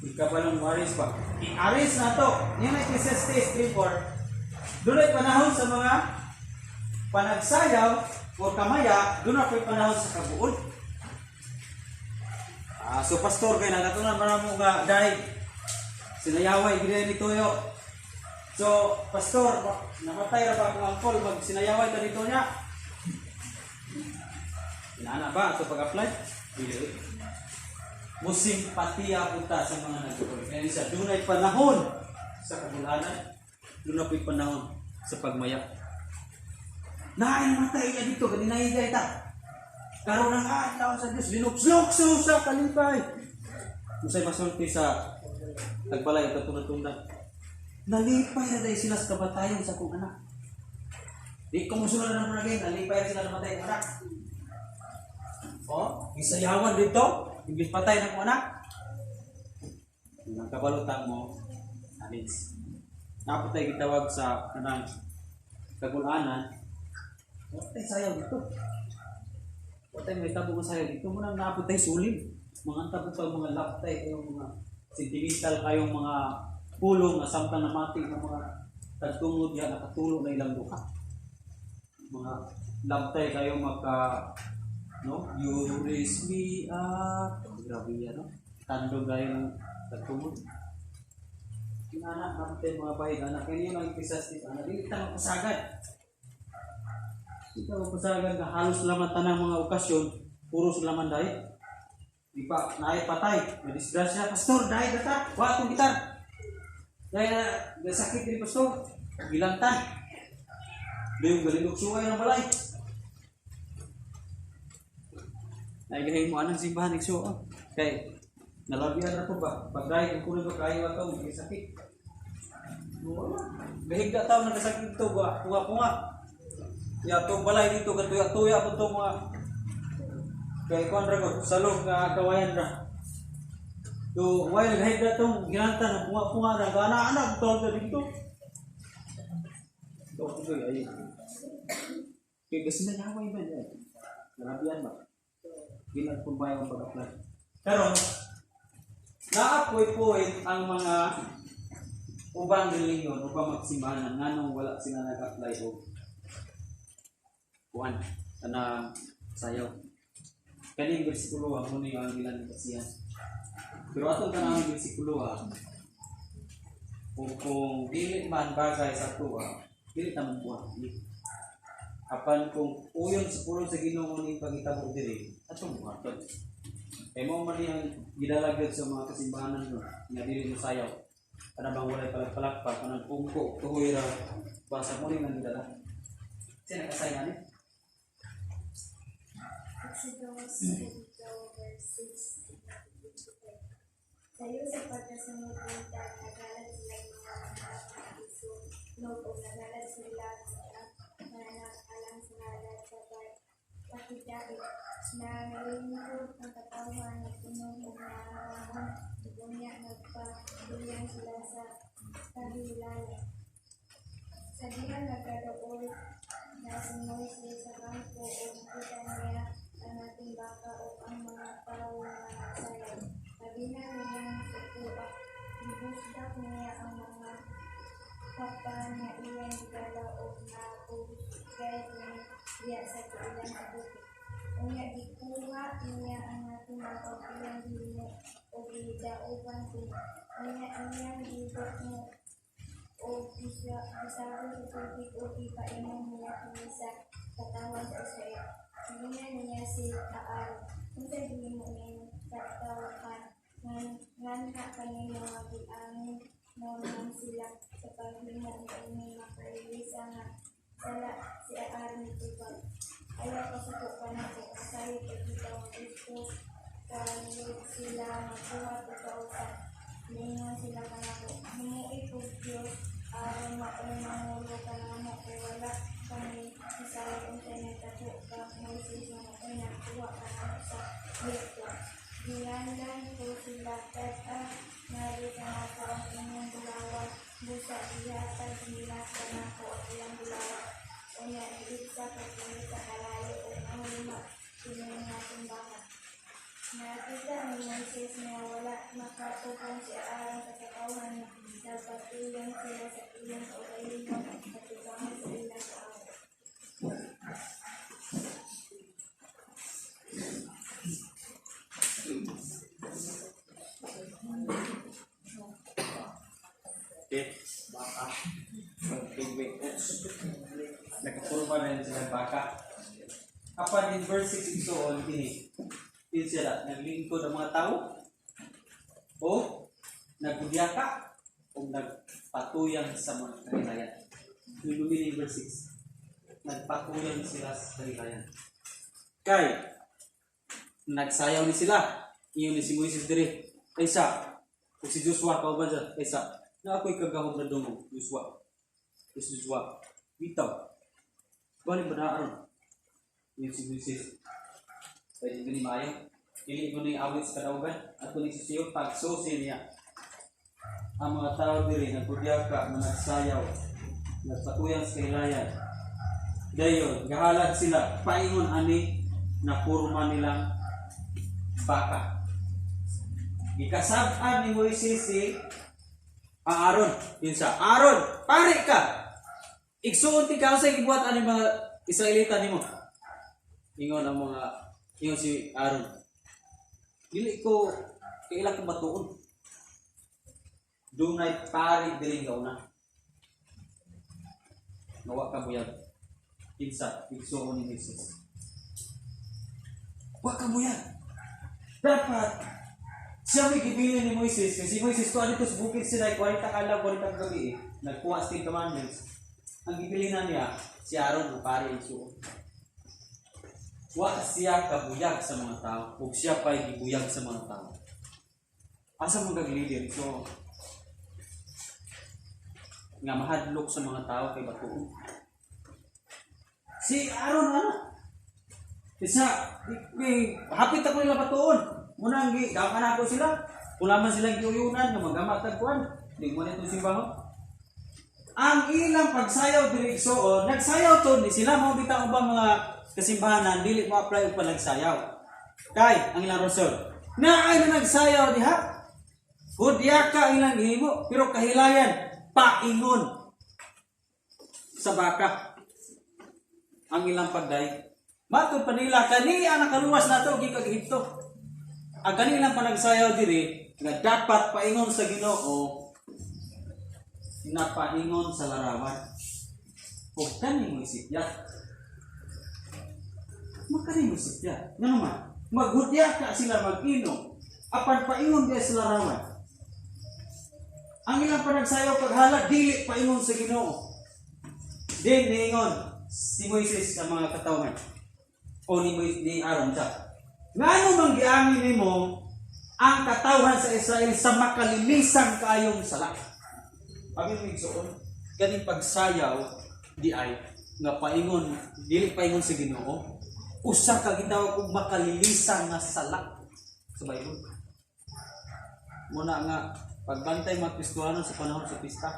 Ikabalong Maris pa. I-arrange na to. Yan ang Ecclesiastes 3:4. Doon ay panahon sa mga panagsayaw o kamaya, doon ay panahon sa kabuod. So pastor, kayo nagatunan man mo nga dahil sinayaway, gina ni Toyo. So, pastor, namatay ra ba akong angkol, mag sinayaway ka dito niya? Inaana ba ito pag-apply? Dili. Musimpatiya punta sa mga nagkakol. Kaya siya, doon ay panahon sa kabulanan, doon ay panahon sa pagmaya. Namatay niya dito, kaninahiga ita. Karoon ng tao sa Diyos, linukslukso sa kalipay. Musay masulti sa tagbalay at tunad-tunad. Nalipay na dahil sila sa kabatayon sa kong anak. Di ko musunod na naman again, nalipay na sila namatay ang anak. O, isayawan dito, ibig patay ng kong anak. Ang kabalutan mo, alis. Napatay gitawag sa kanang kagulanan. Patay sayaw dito. Patay may tabo nga sayaw dito. Muna napatay sulim. Mga tabo pa mga laptay, kayong mga sentimental, kayong mga pulong na samtang namati ng mga tagtungod yan, nakatulong na ilang duka. Mga laptay kayong no? You raise me up. Grabe yan, no? Tandong kayong tagtungod. Inanak natin mga bahig, anak kayo yun ang Ecclesiastes, anak, hindi kita magpasagad. Hindi kita magpasagad na halos laman tanang mga okasyon, puro laman dahil. Di pa, naay patay, may disgrasya, pastor, dahil data, wala itong gitar. Dahil na sakit ni pastor, gilantan. Yung galindog suway ng balay. Naigahin mo anong simbahan, ikso. Kaya, nalabihan na po ba? Pag-dahil kung kunin ba kayo ito, may sakit. Gahigda tao na kasakit ito, punga-punga. Yato balay dito, katuya-tuya po ito mga kaya kuan ra ko salog nga kawayan ra. Do why nagahid ra tong ginanta ng punga-punga ra ana-anak to dito. To ko ay. Kaya kasi na naway ba yan? Narabian ba? Ginagpumbay ang pag-apply. Pero naapoy-poy ang mga ubang reliyon, ubang magsimbahan nganong wala sila nag-apply o kuan ana sayaw. Kaning bersikulo ang muna yung ilan kasiyan. Pero atong tanang bersikulo kung dili man bagay sa tuwa, dili tamang buhat. Apan kung uyon sa pulong sa Ginoo ni pagitabo diri, atong buhaton. Kay mo man yang gidalagad sa mga kasimbahanan no, nga dili mo sayaw. Kana bang walay palagpalakpak kanang pungko tuhoy ra basa mo ning gidala. Sino nakasayan ni? Exodus 22 verse 6. Sayo sa pagkasunod ng nagalat sila mga mga iso, no o nagalat sila sa alang sa ngalan sa pagkidait na nalingkod ang katawan na puno ng nararamon, dunya nagpadulang sila sa kabilala. Sa dihan nagkadool na si Moises sa kampo o nakita niya ang ating baka o ang mga tao na nagsayaw. Sabihan niya sa tuwa, ibusdak niya ang mga papa na iyan gala o napugay niya sa kailang kabuti. Unya ikuha niya ang ating mga ilang himo o gidauban ko. Unya iyang ibot mo o bisago sa tubig o ipaimong niya sa katawan sa Israel. Sabihan niya si Aar, kung sabihin mo niya katawakan, nganha kanina mag-iangin mo naman sila sa paghinga na ini makarelisa nga sala si Aar ni Tubag. Ayaw ko sa kuka na kung asayo pagkita ang gusto nagkalit sila magkuha to sa upat. Ningon sila kanako, himuit og Dios aron maoy mangulo kanamo kay wala kami isaya internet ako ka Moises nga maoy nagkuha kanamo sa Egypto. Gilandan ko sila kat nari kanako ang inyong bulawat busa ihatag nila kanako ang ilang bulawat. Unya ibigsa pagkili sa kalayo o ang lima sinuhin natin baka. Nakita ni Moises na wala makatukan si Aaron sa katawan na nagpatulang sila sa ilang kaugalingan at katubangan sa ilang kaaway. Okay, baka. Pag-wait. Nagkapurma na yun sila baka. Kapag in verse 6 ito, ini sila, naglingkod ang mga tao o nagbudyaka o nagpatuyang sa mga kanilayan. Yung lumili verse 6, nagpatuyang sila sa kanilayan. Kay, nagsayaw ni sila, iyon ni si Moises dire, kaysa, o si Joshua, kauban dyan, kaysa, na ako'y kagahong na dungo, Joshua, bitaw, balik ba na aron? Yung si Moises, pwede ba ni Mayo? Ili mo na yung awit sa kadaugan at kung nagsisiyo, pagsusi niya. Ang mga tao diri, nagpudyaka, nagsayaw, nagpatuyang sa kailayan. Dayon, gahalag sila, paingon ani, na purma nilang baka. Gikasaban ni Moises si Aaron. Yun siya, Aaron, pare ka! Igsuon ti ka sa ibuhat ani mga Israelita nimo. Ingon ang mga ingon si Aaron. Dili ko kailan ko batuon. Dunay pari dili na. Nawa ka buyag. Kinsa igsuon ni Jesus. Wa ka buyag. Dapat siya may gipili ni Moises kasi Moises ko dito sa bukid sila 40 kalaw 40 gabi nagkuha sa 10 commandments. Ang gipilinan niya si Aaron ang pari igsuon. Wa siya kabuyag sa mga tao ug siya pa'y gibuyag sa mga tao. Asa mong gag-leader? So, nga mahadlok sa mga tao kay batuon. Si Aaron isa hapit ako nila batuon. Muna ang gawaan ako sila. Kung laman silang giuyunan nga magamatag kuan, di mo nito simbaho. Ang ilang pagsayaw diri igsoon, nagsayaw to ni sila mo bitaw ba mga kasimbahanan dili mo apply og panagsayaw. Kay ang ilang rason. Naay na nagsayaw diha. Hudya ka ang ilang gihimo pero kahilayan paingon sa baka. Ang ilang pagday. Matud pa nila kani ang nakaluwas nato gi kag Egipto. Ang kanilang panagsayaw diri nga dapat paingon sa Ginoo na paingon sa larawan. O kani mo isipya. Makalimos siya. Nga naman, maghudya ka sila mag-inom. Apan paingon dia sa larawan. Ang ilang panagsayaw paghala, dili paingon sa Ginoo. Din niingon si Moises sa mga katawhan. O ni Aaron siya. Ngano mang giangin nimo ang katawhan sa Israel sa makalilisan kayong sala. Abi mo igsoon, kaning pagsayaw di ay nga paingon, dili paingon sa Ginoo. Usa ka gitawag og makalilisan nga sala sa Bible. Muna nga pagbantay mga Kristiyanon sa panahon sa pista.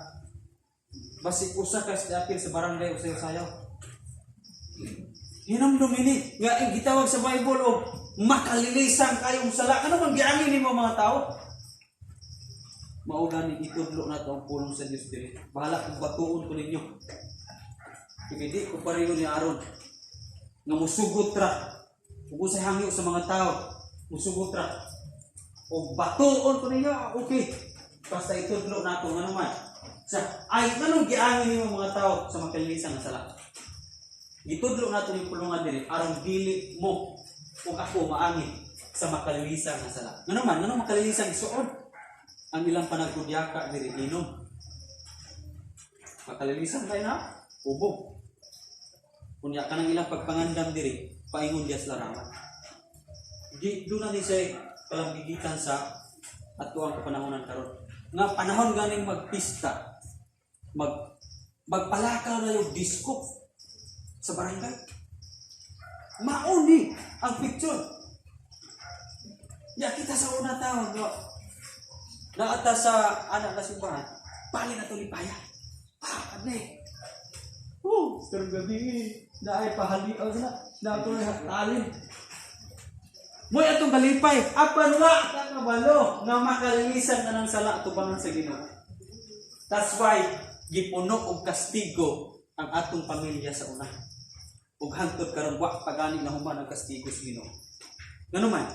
Basig usa ka sa apil sa barangay usa sayaw. Hinamdom ini nga gitawag sa Bible og makalilisan kayong sala. Ano man giangin nimo mga tao? Mao gani itudlo na to ang pulong sa Dios diri. Bahala kung batuon ko ninyo. Hindi ko pareho ni Aaron nga musugot ra ug usay hangyo sa mga tao musugot ra o batuon ko ninyo okay basta itudlo nato nga naman sa ay nganong giangin nimo mga tao sa makalilisan nga sala itudlo nato ni pulungan diri aron dili mo ug ako maangin sa makalilisan nga sala nganong makalilisan isuod ang ilang panagkudyaka diri inom makalilisan kay na ubog. Kunya kanang ilang pagpangandam diri paingon dia sa larawan. Doon na ni siya kalambigitan sa ato ang kapanahonan karon. Nga panahon ganing magpista, magpalakaw na yung disco sa barangay. Mauni ang picture. Ya kita sa una tawag no. Naata sa anak na simbahan, bali na to lipaya. Adne. Karong gabi na ay pahaliaw na ako na talin. Moy atong kalipay, apan wa ta kabalo nga makalilisan na ng sala tubangan sa Ginoo. That's why gipuno og kastigo ang atong pamilya sa una. Ug hangtod karon wa pagani na human ang kastigo sa Ginoo. Ngano man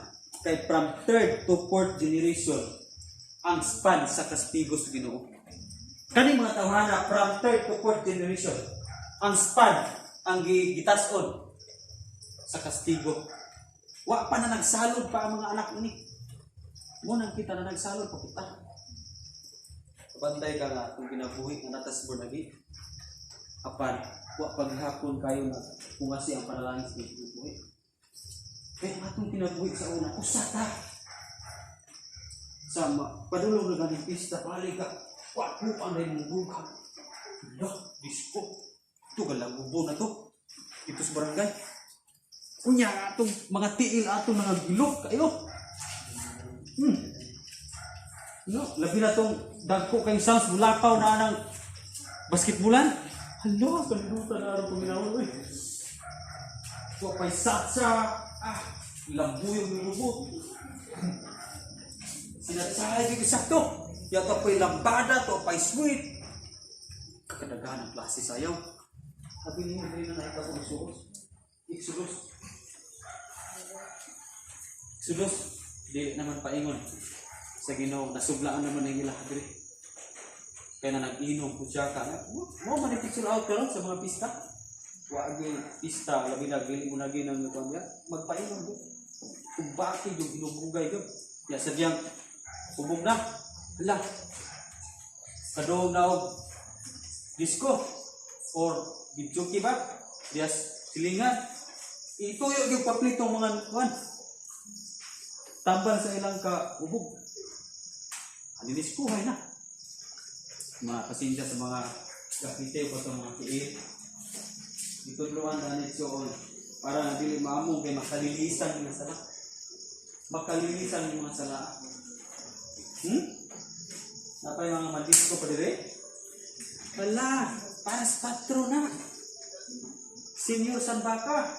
kay from third to fourth generation ang span sa kastigo sa Ginoo. Kani mga tawhana from third to fourth generation ang span ang gitas-on sa kastigo. Wa pa na nagsalod pa ang mga anak ni. Mo nang kita na nagsalod pa kita. Bantay ka nga kung ginabuhi nga natas born-again. Apan wa paghapon kayo na pumasi ang panalangin sa gibuhi. Kaya atong kinabuhi sa una usa ta. Sama padulong na ganing pista balik ka. Wa ko ang mong buka. No, disco. Ito galang bubo na to. Ito sa barangay. Kunya atong mga tiil atong mga gilok kayo. No, labi na tong dagko kay sounds mulapaw na anang basketbolan. Hala, kalimutan na aro paminaw oy. So pay satsa, lambuyong yung rubo. Sinatsahay yung sakto. Yato pa'y lambada, to pa'y sweet. Kakadagahan ang klase sayaw. Sabi niyo, hindi na nakita ko suos. Exodus. Di naman paingon. Sa Ginoo, nasuglaan naman ang ilang hadri. Kaya na nag-inom po siya ka. Mo man i-picture out karon sa mga pista. Wagi pista, labi na, gili mo na ginang ito niya. Magpaingon do. Kung bakit yung inubugay do. Kaya sadyang, ubog na. Hala. Kadong na og disco. Or bidyoki ba? Diyas silingan. Ituyo yung paplitong mga kuhan. Tambal sa ilang ka ubog. Diniskuhay na. Mga pasensya sa mga gapite o sa mga kiit. Itudluan na nitsoon para nabili maamong kay makalilisan yung sala. Makalilisan yung mga sala. Napay mga madisko pa dire? Wala, para sa patro na. Senior San Baka.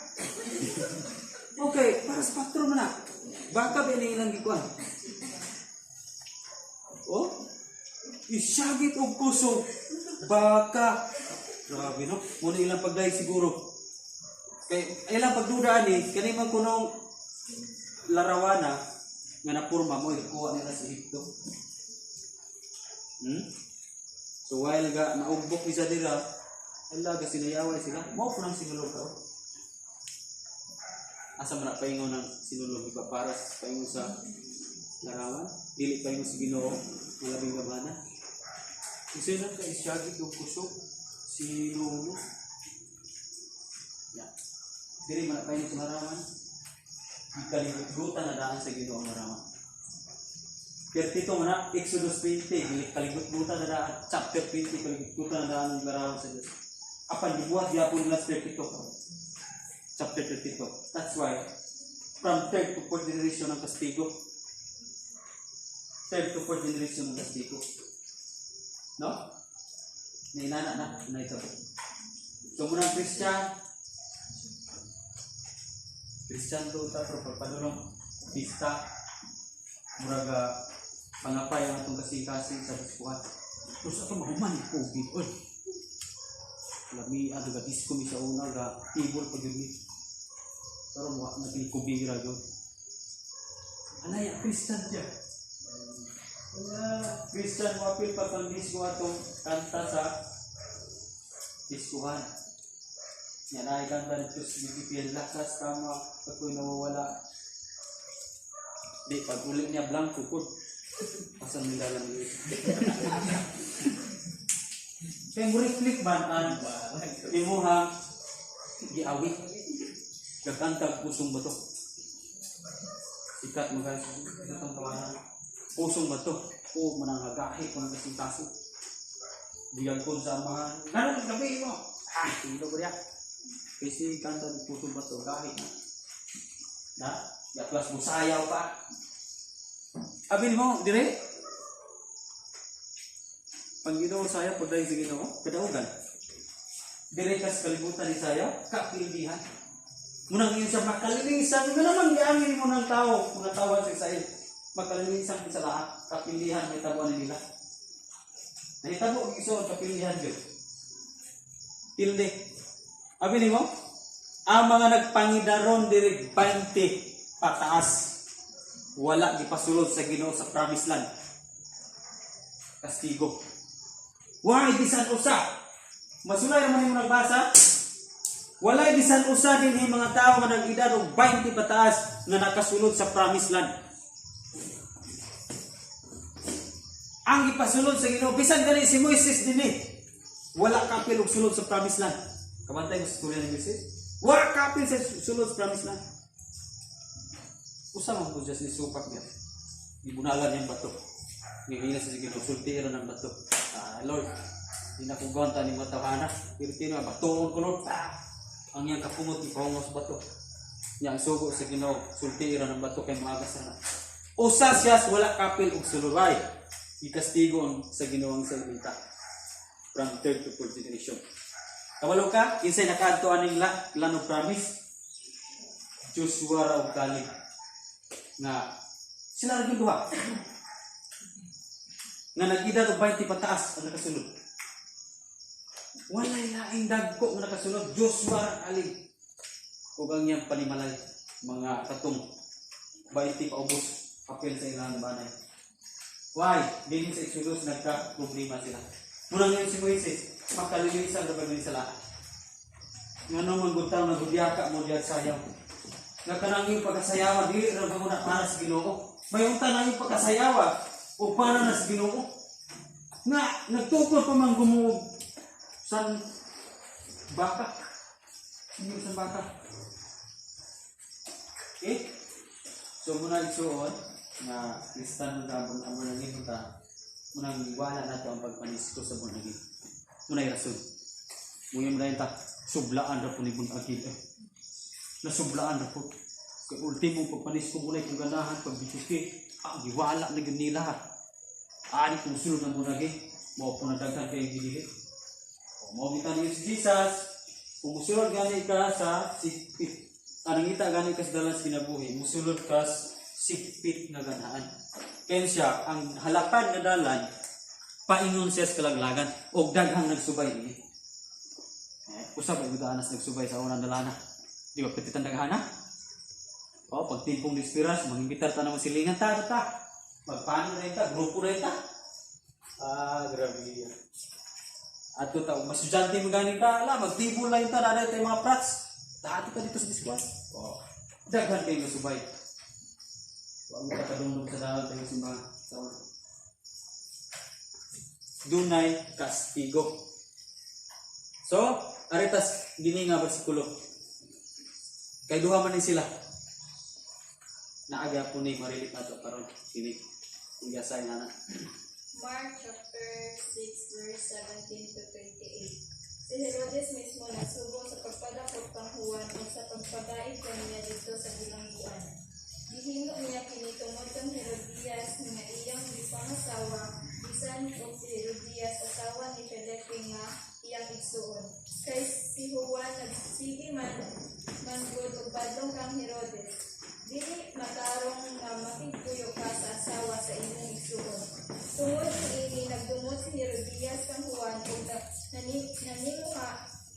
Okay, para sa patro na. Baka ba ilang gikuan? Oh? Isyagit og kuso. Baka. Grabe no? Muna ilang pagdaig siguro. Kay ilang pagdudaan kani man kunong larawana nga napurma mo ikuha nila sa Egipto. So while ga naugbok ni sa dira, ala ga sinayaway sila. Mao po nang sinulog ka. Asa man paingon ng sinulog iba para sa paingon sa larawan, dili paingon sa Ginoo nga labing gamana. Isa na ka isyagi og kusog sinulo. Ya. Dili man paingon sa larawan. Ikaligot-gutan na daan sa Ginoo ang larawan. Pertito mo na, Exodus 20, kaligot-gutan na daan, chapter 20, kaligot-gutan na daan ang larawan sa Diyos. Apan dibuhat yapon nila 32. Chapter 32. That's why, from third to fourth generation ng kastigo. Third to fourth generation ng kastigo. No? Nainana na, naitabo. So munang Christian to pero pagpadulong pista muraga pangapay ang atong kasing-kasing sa diskuhan. Terus ato mahuman yung COVID. Oy! Lami, ga disco mi sa una, ga tibol pag yun. Pero mga nakinikubira yun. Alaya, Christian siya. Christian, wapil pa pang disco atong kanta sa diskuhan. Yan ay ganda nito sa BPL lakas tama ako'y nawawala. Di, pag ulit niya blanco po. Pasan nila lang yun. Kaya mo reflect ba ang imuhang giawit. Gagantag pusong bato. Sikat mo guys. Ito itong tawanan. Pusong ba to? O manangagahi kung kasing kaso. Diyan ko sa mga ganun gabi mo. Tilo ko riyak. Kasi kanta ng pusong ba to? Gahi na. Na? Yaklas mo sayaw pa. Abin mo, dire? Pag ginoo sayaw, pag dahil sa ginoo, kadaugan. Dire kas kalibutan ni sayaw, kapilihan. Munang yun siya makalinisan. Ito naman gamin mo ng tao. Mga tawag sa sayaw. Makalinisan sa lahat. Kapilihan may tabuan nila. Nahitabo ang iso ang kapilihan yun. Tilde. Abin mo, ang mga nagpangidaron dire 20 pataas. Wala gipasulod sa Ginoo sa promised land. Kastigo. Why bisan usa? Masulay naman yung nagbasa. Walay bisan usa din yung mga tao nga nag-edad og 20 pataas nga nakasulod sa promised land. Ang ipasulod sa Ginoo bisan gani si Moises dinhi. Wala kapil og sulod sa promised land. Kamantay mo sa istorya ni Moises. Wala kapil sa sulod sa promised land. Usa man po Diyos ni supak niya. Ibunalan niyang bato. Ngingina sa sige sultiro ng bato. Lord, di na kong gonta ni matawhana. Pirtino, batoon ko Lord. Ang iyang kapumot ni Pangos bato. Yang sugo sa Ginoo sultiro ng bato kay mga kasana. Usa siya wala kapil og sulubay. Ikastigo sa Ginoo ang salita. From third to fourth generation. Kabalo ka, kinsay nakaadto aning land of promise. Joshua ra og Caleb. Na sila rin duha nga nag-edad og 20 pataas ang nakasunod. Walay laing dagko nga nakasunod. Joshua Caleb ug ang iyang panimalay mga katong 20 paubos apel sa ilang banay. Why? Din sa Exodus nagka-problema sila. Muna ngayon si Moises makalilisan ra ba sa lahat. Ngano man gutaw na gudyaka mo diyan sayaw. Nga kanang pagkasayawa dili ra mo na para sa Ginoo. Mayunta na yung pagkasayawa o para na sa Ginoo. Nga nagtukod pa man gumuog san baka. Sino sa baka? Okay? So muna isuon nga Kristan nga amo nang ipunta. Munang wala nato ang pagpanisko sa bunagi. Muna rason. Muyong dayon ta sublaan ra po ni bunagi. Nasublaan na po. Kaya ultimo pagpanis ko muna itong ganahan, pagbituki, giwala na yun nila. Ani kung sulod ng bunagi, mau po nadaghan kayo gilili. Mau kita niyo si Jesus, kung musulod gani ka sa sikpit, anong kita gani ka sa dalan sa kinabuhi, musulod ka sa sikpit na ganahan. Kaya siya, ang halapan na dalan, paingon siya sa kalaglagan, o daghang nagsubay. Usap ay budaanas nagsubay sa unang dalana. Di ba petitan daghana? O, pag timpong dispiras, mag-imbitar ta naman silingan ta. Magpaano rin ta, grupo rin ta. Grabe yan. At ito ta, masudyante mo ganin ta, magtibol lang ta, naday tayo mga prats. Dati ka dito sa diskwat. O, daghan kayo nasubay. Huwag mo katadungdong sa dalan tayo sa mga taon. Dunay kastigo. So, aritas, gini nga bersikulo. Kay duha man ni sila. Naaga po ni marilit nato karon sini. Igasay na. Mark chapter 6 verse 17 to 28. Si Herodes mismo nagsugo sa pagpadakop kang Juan o sa pagpadaig kaniya dito sa bilangguan. Gihimo niya kinitungod kang Herodias nga iyang gipangasawa bisan og si Herodias asawa ni Felipe nga iyang igsuon. Kay si Juan nagsige man manggod og badlong kang Herodes. Dili matarong nga makigpuyo ka sa asawa sa imong igsuon. Tungod niini nagdumot si Herodias kang Juan ug nanimuha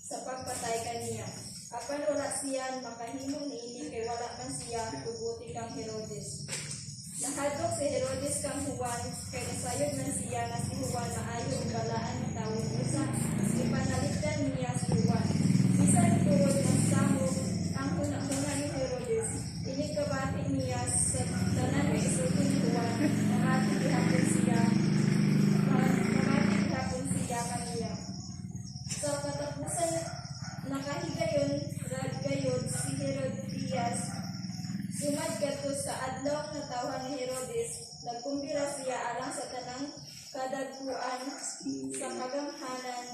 sa pagpatay kaniya. Apan wala siya makahimong niini kay wala man siya tuguti kang Herodes. Nahadlok si Herodes kang Juan kay nasayod man siya nga si Juan maayo ug balaan ng tawo usa. Ipanaligdan niya si Juan. Bisan tuod ng samog ang hunahuna ni Herodes. Inikabati niya sa tanan ng isutin ni Juan. Mamati gihapon siya kaniya. Sa katapusan nakahigayon gayod si Herodias sumad kadto sa adlaw adlaw nga tawhan ni Herodes, nagkumbira siya alang sa tanang kadagkuan sa kagamhanan,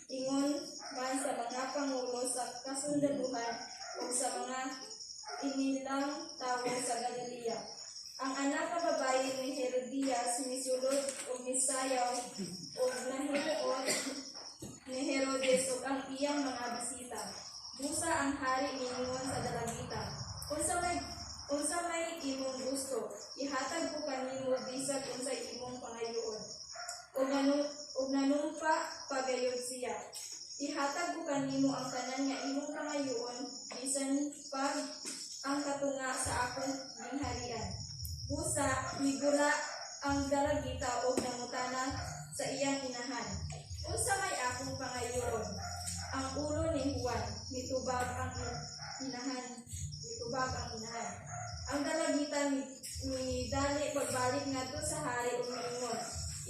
ingon man sa mga pangulo sa kasundaluhan o sa mga inilang tawo sa Galilea. Ang anak nga babae ni Herodias misulod o misayaw o nahimuot ni Herodes o ang iyang mga bisita. Busa ang hari niingon sa dalagita. Unsa may imong gusto, ihatag ko kanimo bisag unsay imong pangayoon. Ug nanumpa pagayod siya. Ihatag ko kanimo ang tanan nga imong pangayoon bisan pag ang katunga sa akong gingharian. Busa higula ang dalagita og nangutana sa iyang inahan. Unsa may akong pangayoon? Ang ulo ni Juan, mitubag ang inahan. Ang dalagita ni dali pagbalik ngadto sa hari ug miingon,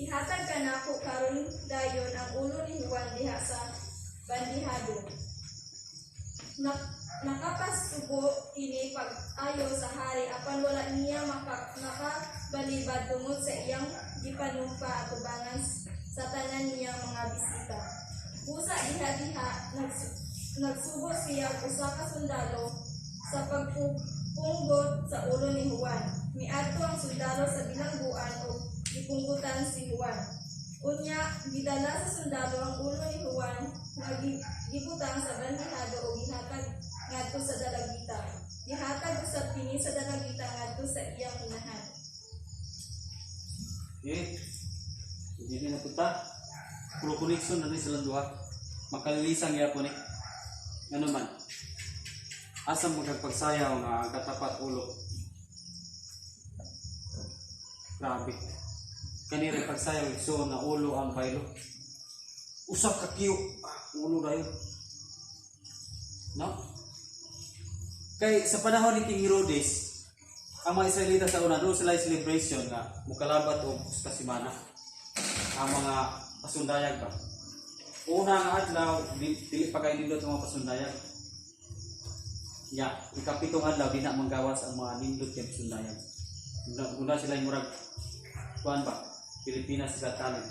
ihatag kanako karon dayon ang ulo ni Juan diha sa bandihado. Nakapasubo kini pag-ayo sa hari apan wala niya makabalibad tungod sa iyang gipanumpa atubangan sa tanan niyang mga bisita. Busa diha-diha nagsubo siya usa ka sundalo sa pagpunggot sa ulo ni Juan. Miadto ang sundalo sa bilangguan o gipunggutan si Juan. Unya, gidala sa sundalo ang ulo ni Juan nga gibutang sa bandihado o gihatag ngadto sa dalagita. Gihatag usab kini sa dalagita ngadto sa iyang inahan. Hindi na punta. Puro connection na rin silang duha. Makalilisang yapon eh. Ano man. Asam magkagpagsayaw nga ang katapat ulo. Grabe. Kanira pagsayaw so na ulo ang baylo. Usap ka kiyo. Ulo na yun. No? Kay sa panahon ni King Herodes, ang mga Israelita sa una, doon sila celebration nga mukalabat o kasimana. Ang mga pasundayag ba? Una nga adlaw, dili pa kayo nindot ang mga pasundayag. Ikapitong adlaw, di na manggawas ang mga nindot yung pasundayag. Una sila yung murag, kuhan ba? Pilipinas Got Talent.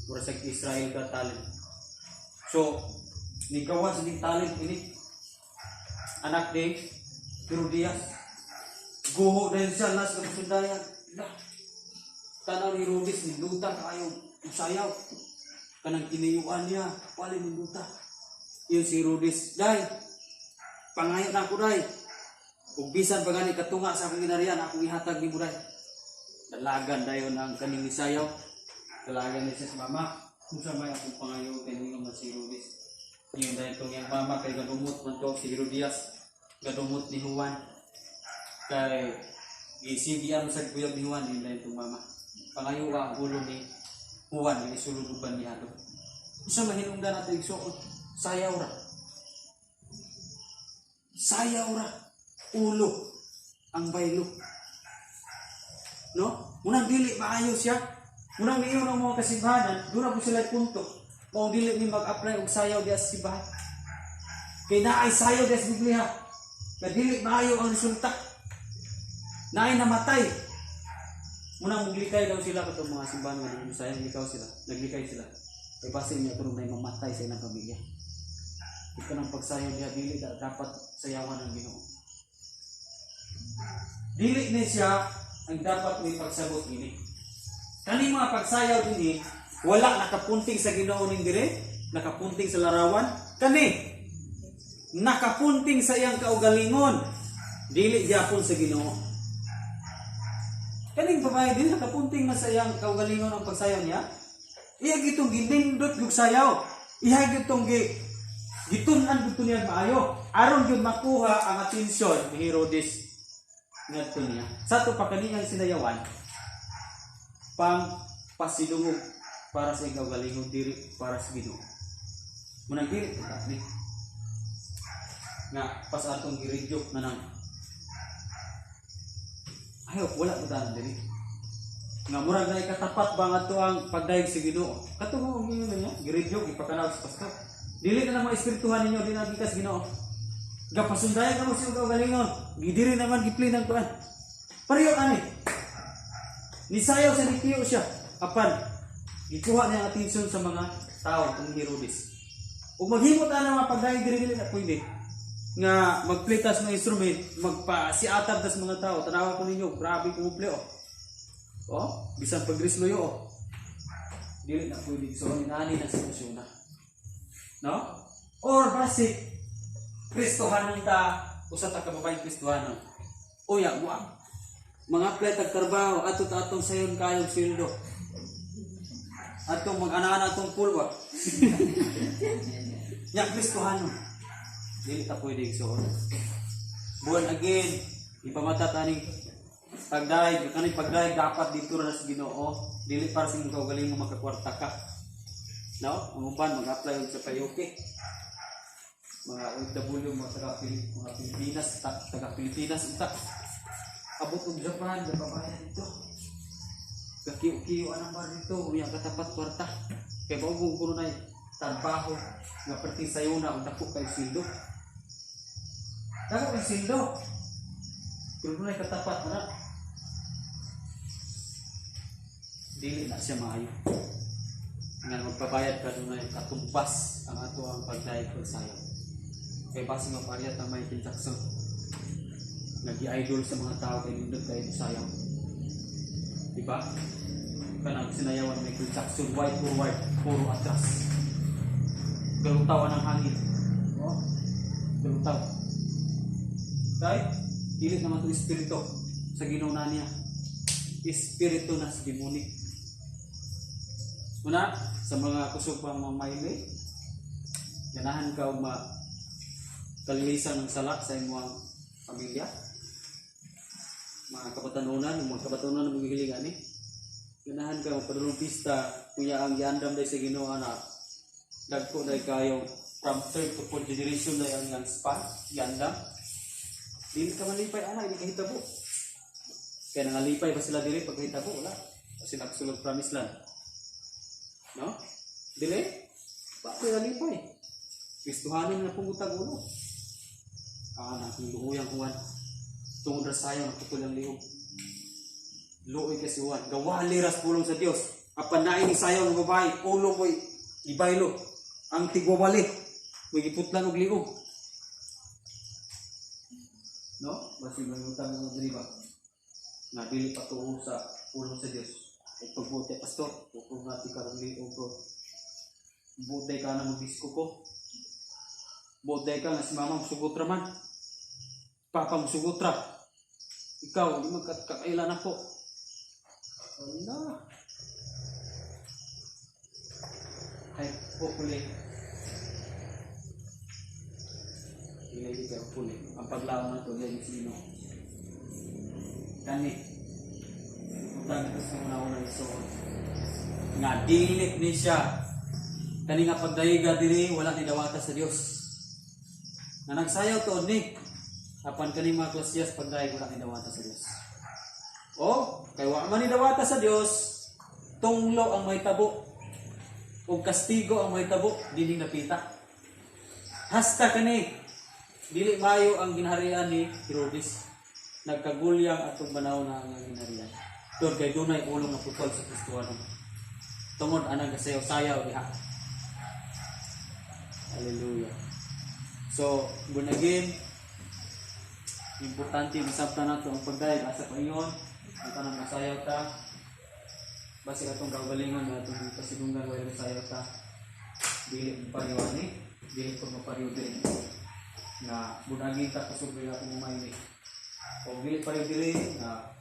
Murag sa Israel Got Talent. So, nigawas yung talent ini. Anak ni Herodias. Guho dahil siya nas ng pasundayag. Tanaw ni Herodes, ninduta kayo, sayaw. Kanang kiniyuan niya, wali ninduta. Yun si Herodes, dahil, pangayon na ako dahil. Ug bisan pa gani katunga sa akong ginarian, akong ihatag ni Buday. Dalagan dahil ang kaning sayaw. Dalagan ni siya sa mama. Kung sa may akong pangayon, kanino man si Herodes. Yun dahil itong yung mama kay gadumot man to si Herodias. Gadumot ni Juan. Kay isigian sa kuyog ni Juan, yun dahil itong mama. Pangayo ang ulo ni Juan, yung isuluduban ni Ado. Isa mahinungdan natin igsuot, sayaw ra. Sayaw ra. Ulo ang baylo. No? Munang dili maayo siya. Munang niyo ng mga kasimbahan, doon po sila punto. Kung dili ni mag-apply og sayaw diya sa simbahan. Kay naay sayaw diya sa Biblia. Kaya dili maayo ang resulta. Naay namatay. Munang maglikay daw sila katong mga simbahan nga nung sayang likaw sila. Naglikay sila. Kay basin niya kung may mamatay sa ilang pamilya. Ito ng pagsayaw niya, dili dapat sayawan ng Ginoo. Dili ni siya ang dapat may pagsagot ini. Kani mga pagsayaw din wala nakapunting sa Ginoo ning dire, nakapunting sa larawan. Kani nakapunting sa iyang kaugalingon. Dili gyapon sa Ginoo. Kaning babae din nakapunting man sa iyang kaugalingon ang pagsayaw niya. Iya gitong ginindot yung sayaw. Iya gitong gitunan gito niya maayo. Aron gyud makuha ang atensyon ni Herodes ngadto niya. Sa to pa kaniyang sinayawan pang pasidungog para sa kaugalingon diri para sa Ginoo. Munang diri ni nga pas atong giredyok na nang ayaw, wala ko daan diri. Nga murag na ikatapat ba nga ito ang pagdayeg sa Ginoo. Katungo ang ginoo niya, giredyok, ipakanaw sa pastor. Dili na mga espirituhan ninyo, di na gikas Ginoo. Gapasundayan ka mo siya kaugalingon. Gidiri naman giplin ang kuan. Pareho ani. Nisayaw sa nikiyo siya. Apan, gikuha niya ang atensyon sa mga tao kung Herodes. Ug maghimot ana mga pagdaig diri na pwede nga magplitas ng instrument, magpasiatab tas mga tao. Tanawa ko ninyo, grabe kumuple oh. Oh, bisan pagrisloyo oh. Dili na pwede so inani na sitwasyon na. No? Or basic Kristohanon ta usa ta ka babaeng Kristohanon. Uya, wa. Mga play tagtrabaho ato ta atong sayon kayong sweldo. Atong mag-ana-ana atong pulwa. Yang Kristohanon. Dili ta pwede igsoon. Born again, ipamata tani pagdaig, kani pagdaig dapat dito ra sa Ginoo. Dili para sa imong kaugaling mo makakwarta ka. No? Ang uban mag-apply og sa payoke. Mga OFW, mga Pilipinas, taga Pilipinas utak. Abot og Japan, babayan dito. Kakiyo-kiyo anang bar dito, uyang katapat kwarta. Kaya bago kuno na trabaho nga perti sayo na ang dako kay sildo. Dako kay sildo. Kuno na katapat na. Dili na siya maayo. Nga magpabayad ka doon na katumbas ang ato ang pagdayag ko sayo. Kaya basi nga pariyat ang Michael Jackson. Nag-i-idol sa mga tao kay nindot kayo sayaw. Diba? Kanang sinayawan Michael Jackson, white forward, puro atras. Galutaw ang hangin. Oh? Galutaw. Dahil, dilit naman ito espiritu sa ginauna niya. Espiritu na sa demonik. Una, sa mga kusog pang mga maili, ganahan ka o kalilisan ng salak sa imong pamilya. Mga kabatanunan, mga kabatanunan na magigilingan ni. Ganahan ka magpadulong pista, kuya ang giandam dahil sa Ginoo na dagko dahil kayo from third to fourth generation dahil ang span, giandam. Dili ka malipay, anak, hindi ka hitabo. Kaya nangalipay ba sila dili pag hitabo? Wala. Kasi nagsulog promise land. No? Dili? Bakit nalipay? Kristohanon na pungutag ulo. Naking luhuyang huwan. Tungod ra sayang naputol ang liog. Luoy kasi huwan. Gawali ras pulong sa Dios. Apan naing sayang ng babae, ulo mo'y ibaylo. Ang tigwawali, may giputlan og liog. No? Basi mayutang mga diriba. Na dili patuo sa pulong sa Dios. Ay pagbuti pastor, kung natin karong liog bro. Buday ka na mag-disco ko. Buday ka nga si mama sugot raman. Papa sugot ra. Ikaw, di magkakailan ako. Wala. Ay, hopefully. Ilay ka, hopefully. Ang paglawan na ito, yan yung sino. Kani. Utang ito sa una-una isoon. Nga, dilit ni siya. Kani nga pagdahiga diri, wala ni dawata sa Dios. Na nagsayaw to, ni. Apan kani mga klasyas pagdahiga, wala ni dawata sa Dios. O, kay wa man ni dawata sa Dios, tunglo ang may tabo. O kastigo ang may tabo, dili napita. Hasta kani, dili mayo ang ginharian ni Herodes. Nagkagulyang atong banaw na ang ginharian. Tod kay dunay ulong na putol sa Kristohanon. Tungod anang kasayaw-sayaw diha. Hallelujah. So, born again, importante masabta nato ang pagdayeg asa paingon. Ang tanang masayaw ta. Basi atong kaugalingon na atong kasidunggan way masayaw ta. Dili pariwani, dili ko mapariw diri. Na bunagi ta kusog bila ko mamayni. O dili pariw diri na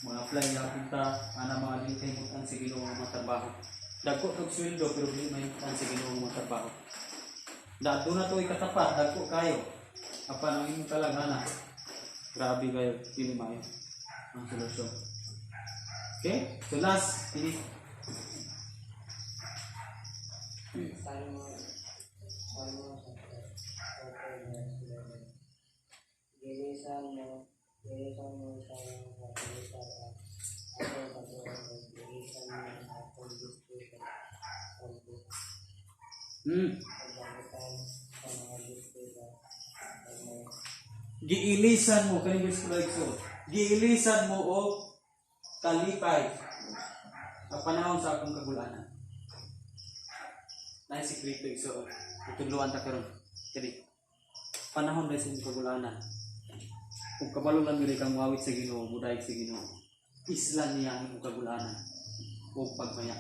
mga apply ya punta ana mga dili kay mutan sa Ginoo nga trabaho. Dagko og sweldo pero dili may mutan sa Ginoo nga trabaho. Dado na to ikatapat, dagko kayo. Apan ang imong kalangana. Grabe kayo, dili maayo ang solusyon. Okay? So last, ini Salmo Gilisan mo sa mga kalisan at ako patuloy gilisan mo sa akong distrito pagbagitan sa mga distrito giilisan mo kani gusto igsoon. Giilisan mo og kalipay ang panahon sa akong kagulanan. Nay sikreto igsoon. Itudluan ta karon. Kani panahon dahil sa imong kagulanan. Kung kabalo lang dili kang mawit sa Ginoo, muday sa Ginoo. Isla niya ang imong kagulanan o pagmaya.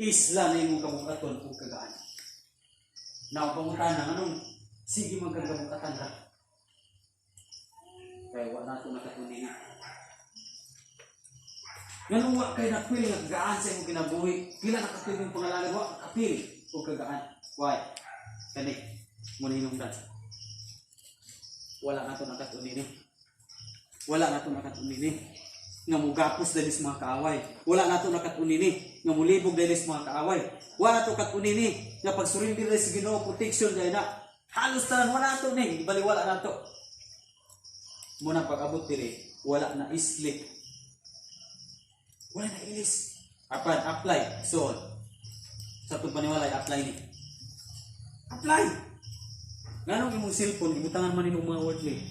Isla na imong kabukaton o kagaan. Now, pangutanan, anong sige magkagabukatan ka? Kaya wala natin nakatunin. Ganun wa kay napil nga gaan sa imong kinabuhi. Pila nakatuloy yung pangalangan, wa kapil o kagaan. Why? Kani, muna hinungdan. Wala nato nakatunin. Wala nato nakatunin. Nga mugapos dahil sa mga kaaway. Wala nato nakatunini nga mulibog dahil sa mga kaaway. Wala nato katunini nga pagsurrender dahil sa Ginoo protection dahil na halos tanan wala nato ni ibaliwala nato. Muna pag-abot diri wala na islik. Wala na ilis. Apan apply so sa tug paniwala apply ni. Apply. Nganong imong cellphone gibutangan man imong mga wordly.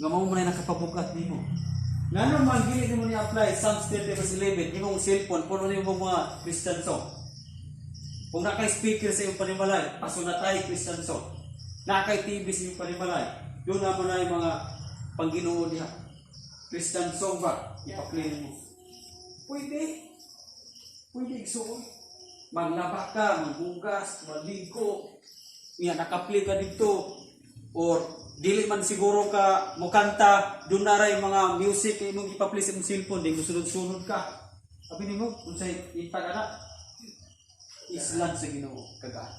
Nga mao man nakapabukat nimo. Ngano man gili mo ni apply Psalms 30:11 imong cellphone puno nimo mga Christian song. Kung nakay speaker sa imong panimalay, pasunatay Christian song. Nakay TV sa imong panimalay, doon na mo na yung mga pangginoo niya. Christian song ba? Ipa-play mo. Pwede. Pwede igsuon. Maglaba ka, maghugas, maligo. Iya naka-play ka dito or dili man siguro ka mukanta doon na ray mga music imong ipa-play sa imong cellphone di mo sunod-sunod ka abi nimo unsay itag ana islan sa Ginoo kagaan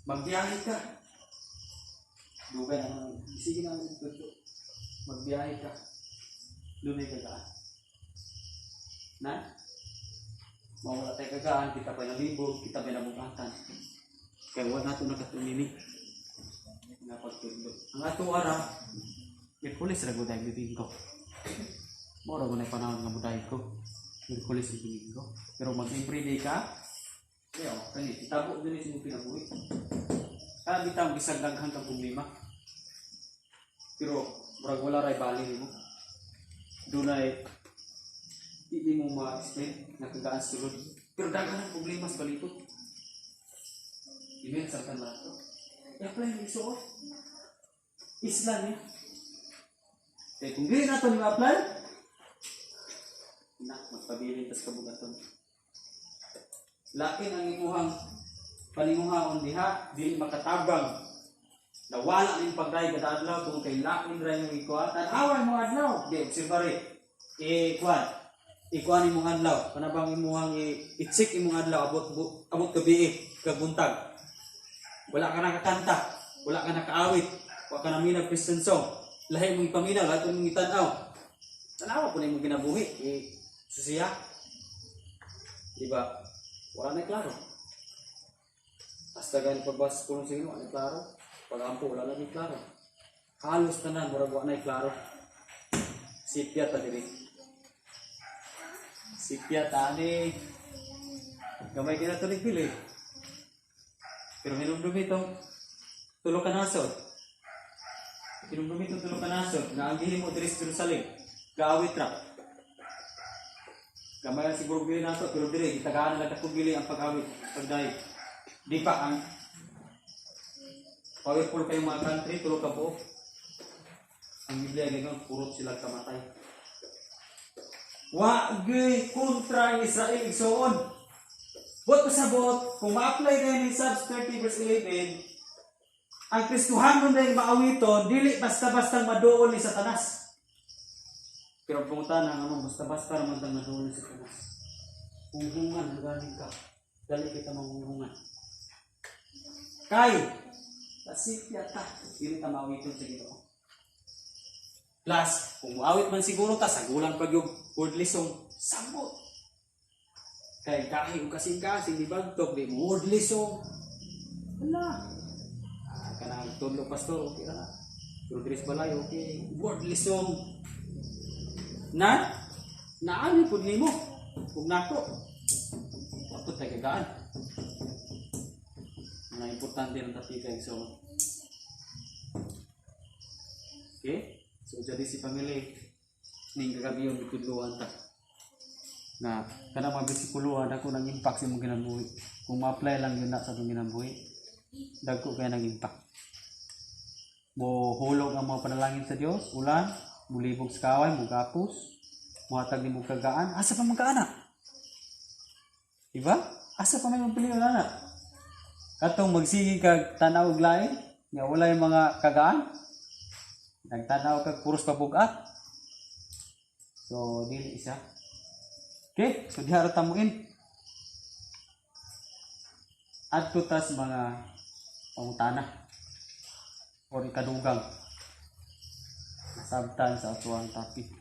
magbiyahe ka dugay ang sige na dito magbiyahe ka dunay kagaan na mawala tay kagaan kita pa nalibog kita pa nabugatan kaya wala nato nakatunini nga pagtudlo. Ang ato ara, Miyerkules ra gud ay Domingo. Mora mo na panahon nga muday ko. Miyerkules ug Domingo. Pero mag-everyday ka, kaya kani itabo dili sa imong kinabuhi. Kaya bitaw bisag daghang kang problema. Pero murag wala ray bali nimo. Dunay hindi mo ma-explain na kagaan sulod. Pero daghan ang problema sa balitot. Imen sa kanila to. I-apply mo isuot. Isla niya. Kaya kung hindi natin yung apply, magpabilin tas kabugaton. Lakin ang imuhang paninguhaon diha, dili makatabang. Nawala ng pagday kada adlaw kung kay lakin ray yung ikuha. Tanawan mo adlaw. Di, observare. Ikuan imong adlaw. Kanabang imuhang i-check imong adlaw abot gabi kabuntag. Wala ka nakakanta, wala ka nakaawit, wala ka naminag Christian song. Lahi mong ipaminaw, lahat mong itanaw. Tanawa po na yung ginabuhi. Susiya. Diba? Wala na klaro. Hasta gani pagbas ko ng sino, wala na klaro. Pag-ampo, wala na klaro. Halos tanan, murag wala na klaro. Sipya ta diri. Sipya ta ni. Gamay kinatulig pili. Pero hinumdumi itong tulog ka nasod. Hinumdumi itong tulog ka nasod na ang gihim mo diri sa Jerusalem. Gaawit ra. Gamay siguro bili nato pero diri gitagaan lang katong bili ang pag-awit, pagdayeg. Di pa ang powerful kayong mga country tulog ka buo. Ang Biblia ganun purot sila kamatay. Wa gyud kontra ang Israel igsoon. Buat pasabot, kung ma-apply na yung Psalms 30:11, ang Kristohanon na yung maawiton, dili basta-basta madoon ni Satanas. Pero pungutan ang anong basta-basta naman ang madoon ni Satanas. Hunghungan, magaling ka. Dali kita manghunghungan. Kay, tasip yata, dili ka maawiton sa Ginoo. Plus, kung maawit man siguro ta, sagulang pag yung wordly song, sabot. Kaya kahit yung kasing-kasing di bagtok, di mo wordly song. Wala. Kanang tudlo pastor, okay na. Pero Dres Balay, okay. Wordly song. Naani po nimo. Kung nato. Tapos tayo kagaan. Na importante ng tapigay. So, Okay? So jadi si pamili ning kagabi yung bitudluan ta. Na kada mabisipuluhan ako nang impact sa mong kinabuhi. Kung ma-apply lang yun na sa itong kinabuhi, dagko kaya nang impact. Mo hulog ang mga panalangin sa Dios, ulan, mulibog sa kaway, mugapos, muhatag ni mong kagaan, asa pa magkaana? Diba? Asa pa may magpili na? Katong magsigi kag tanaw og lain, nga wala yung mga kagaan, nagtanaw kag puros pabugat. So, dili isa. Okay, so diha ra ta mo in. Adto tas mga pangutana o ikadugang nasabtan sa atuang topic.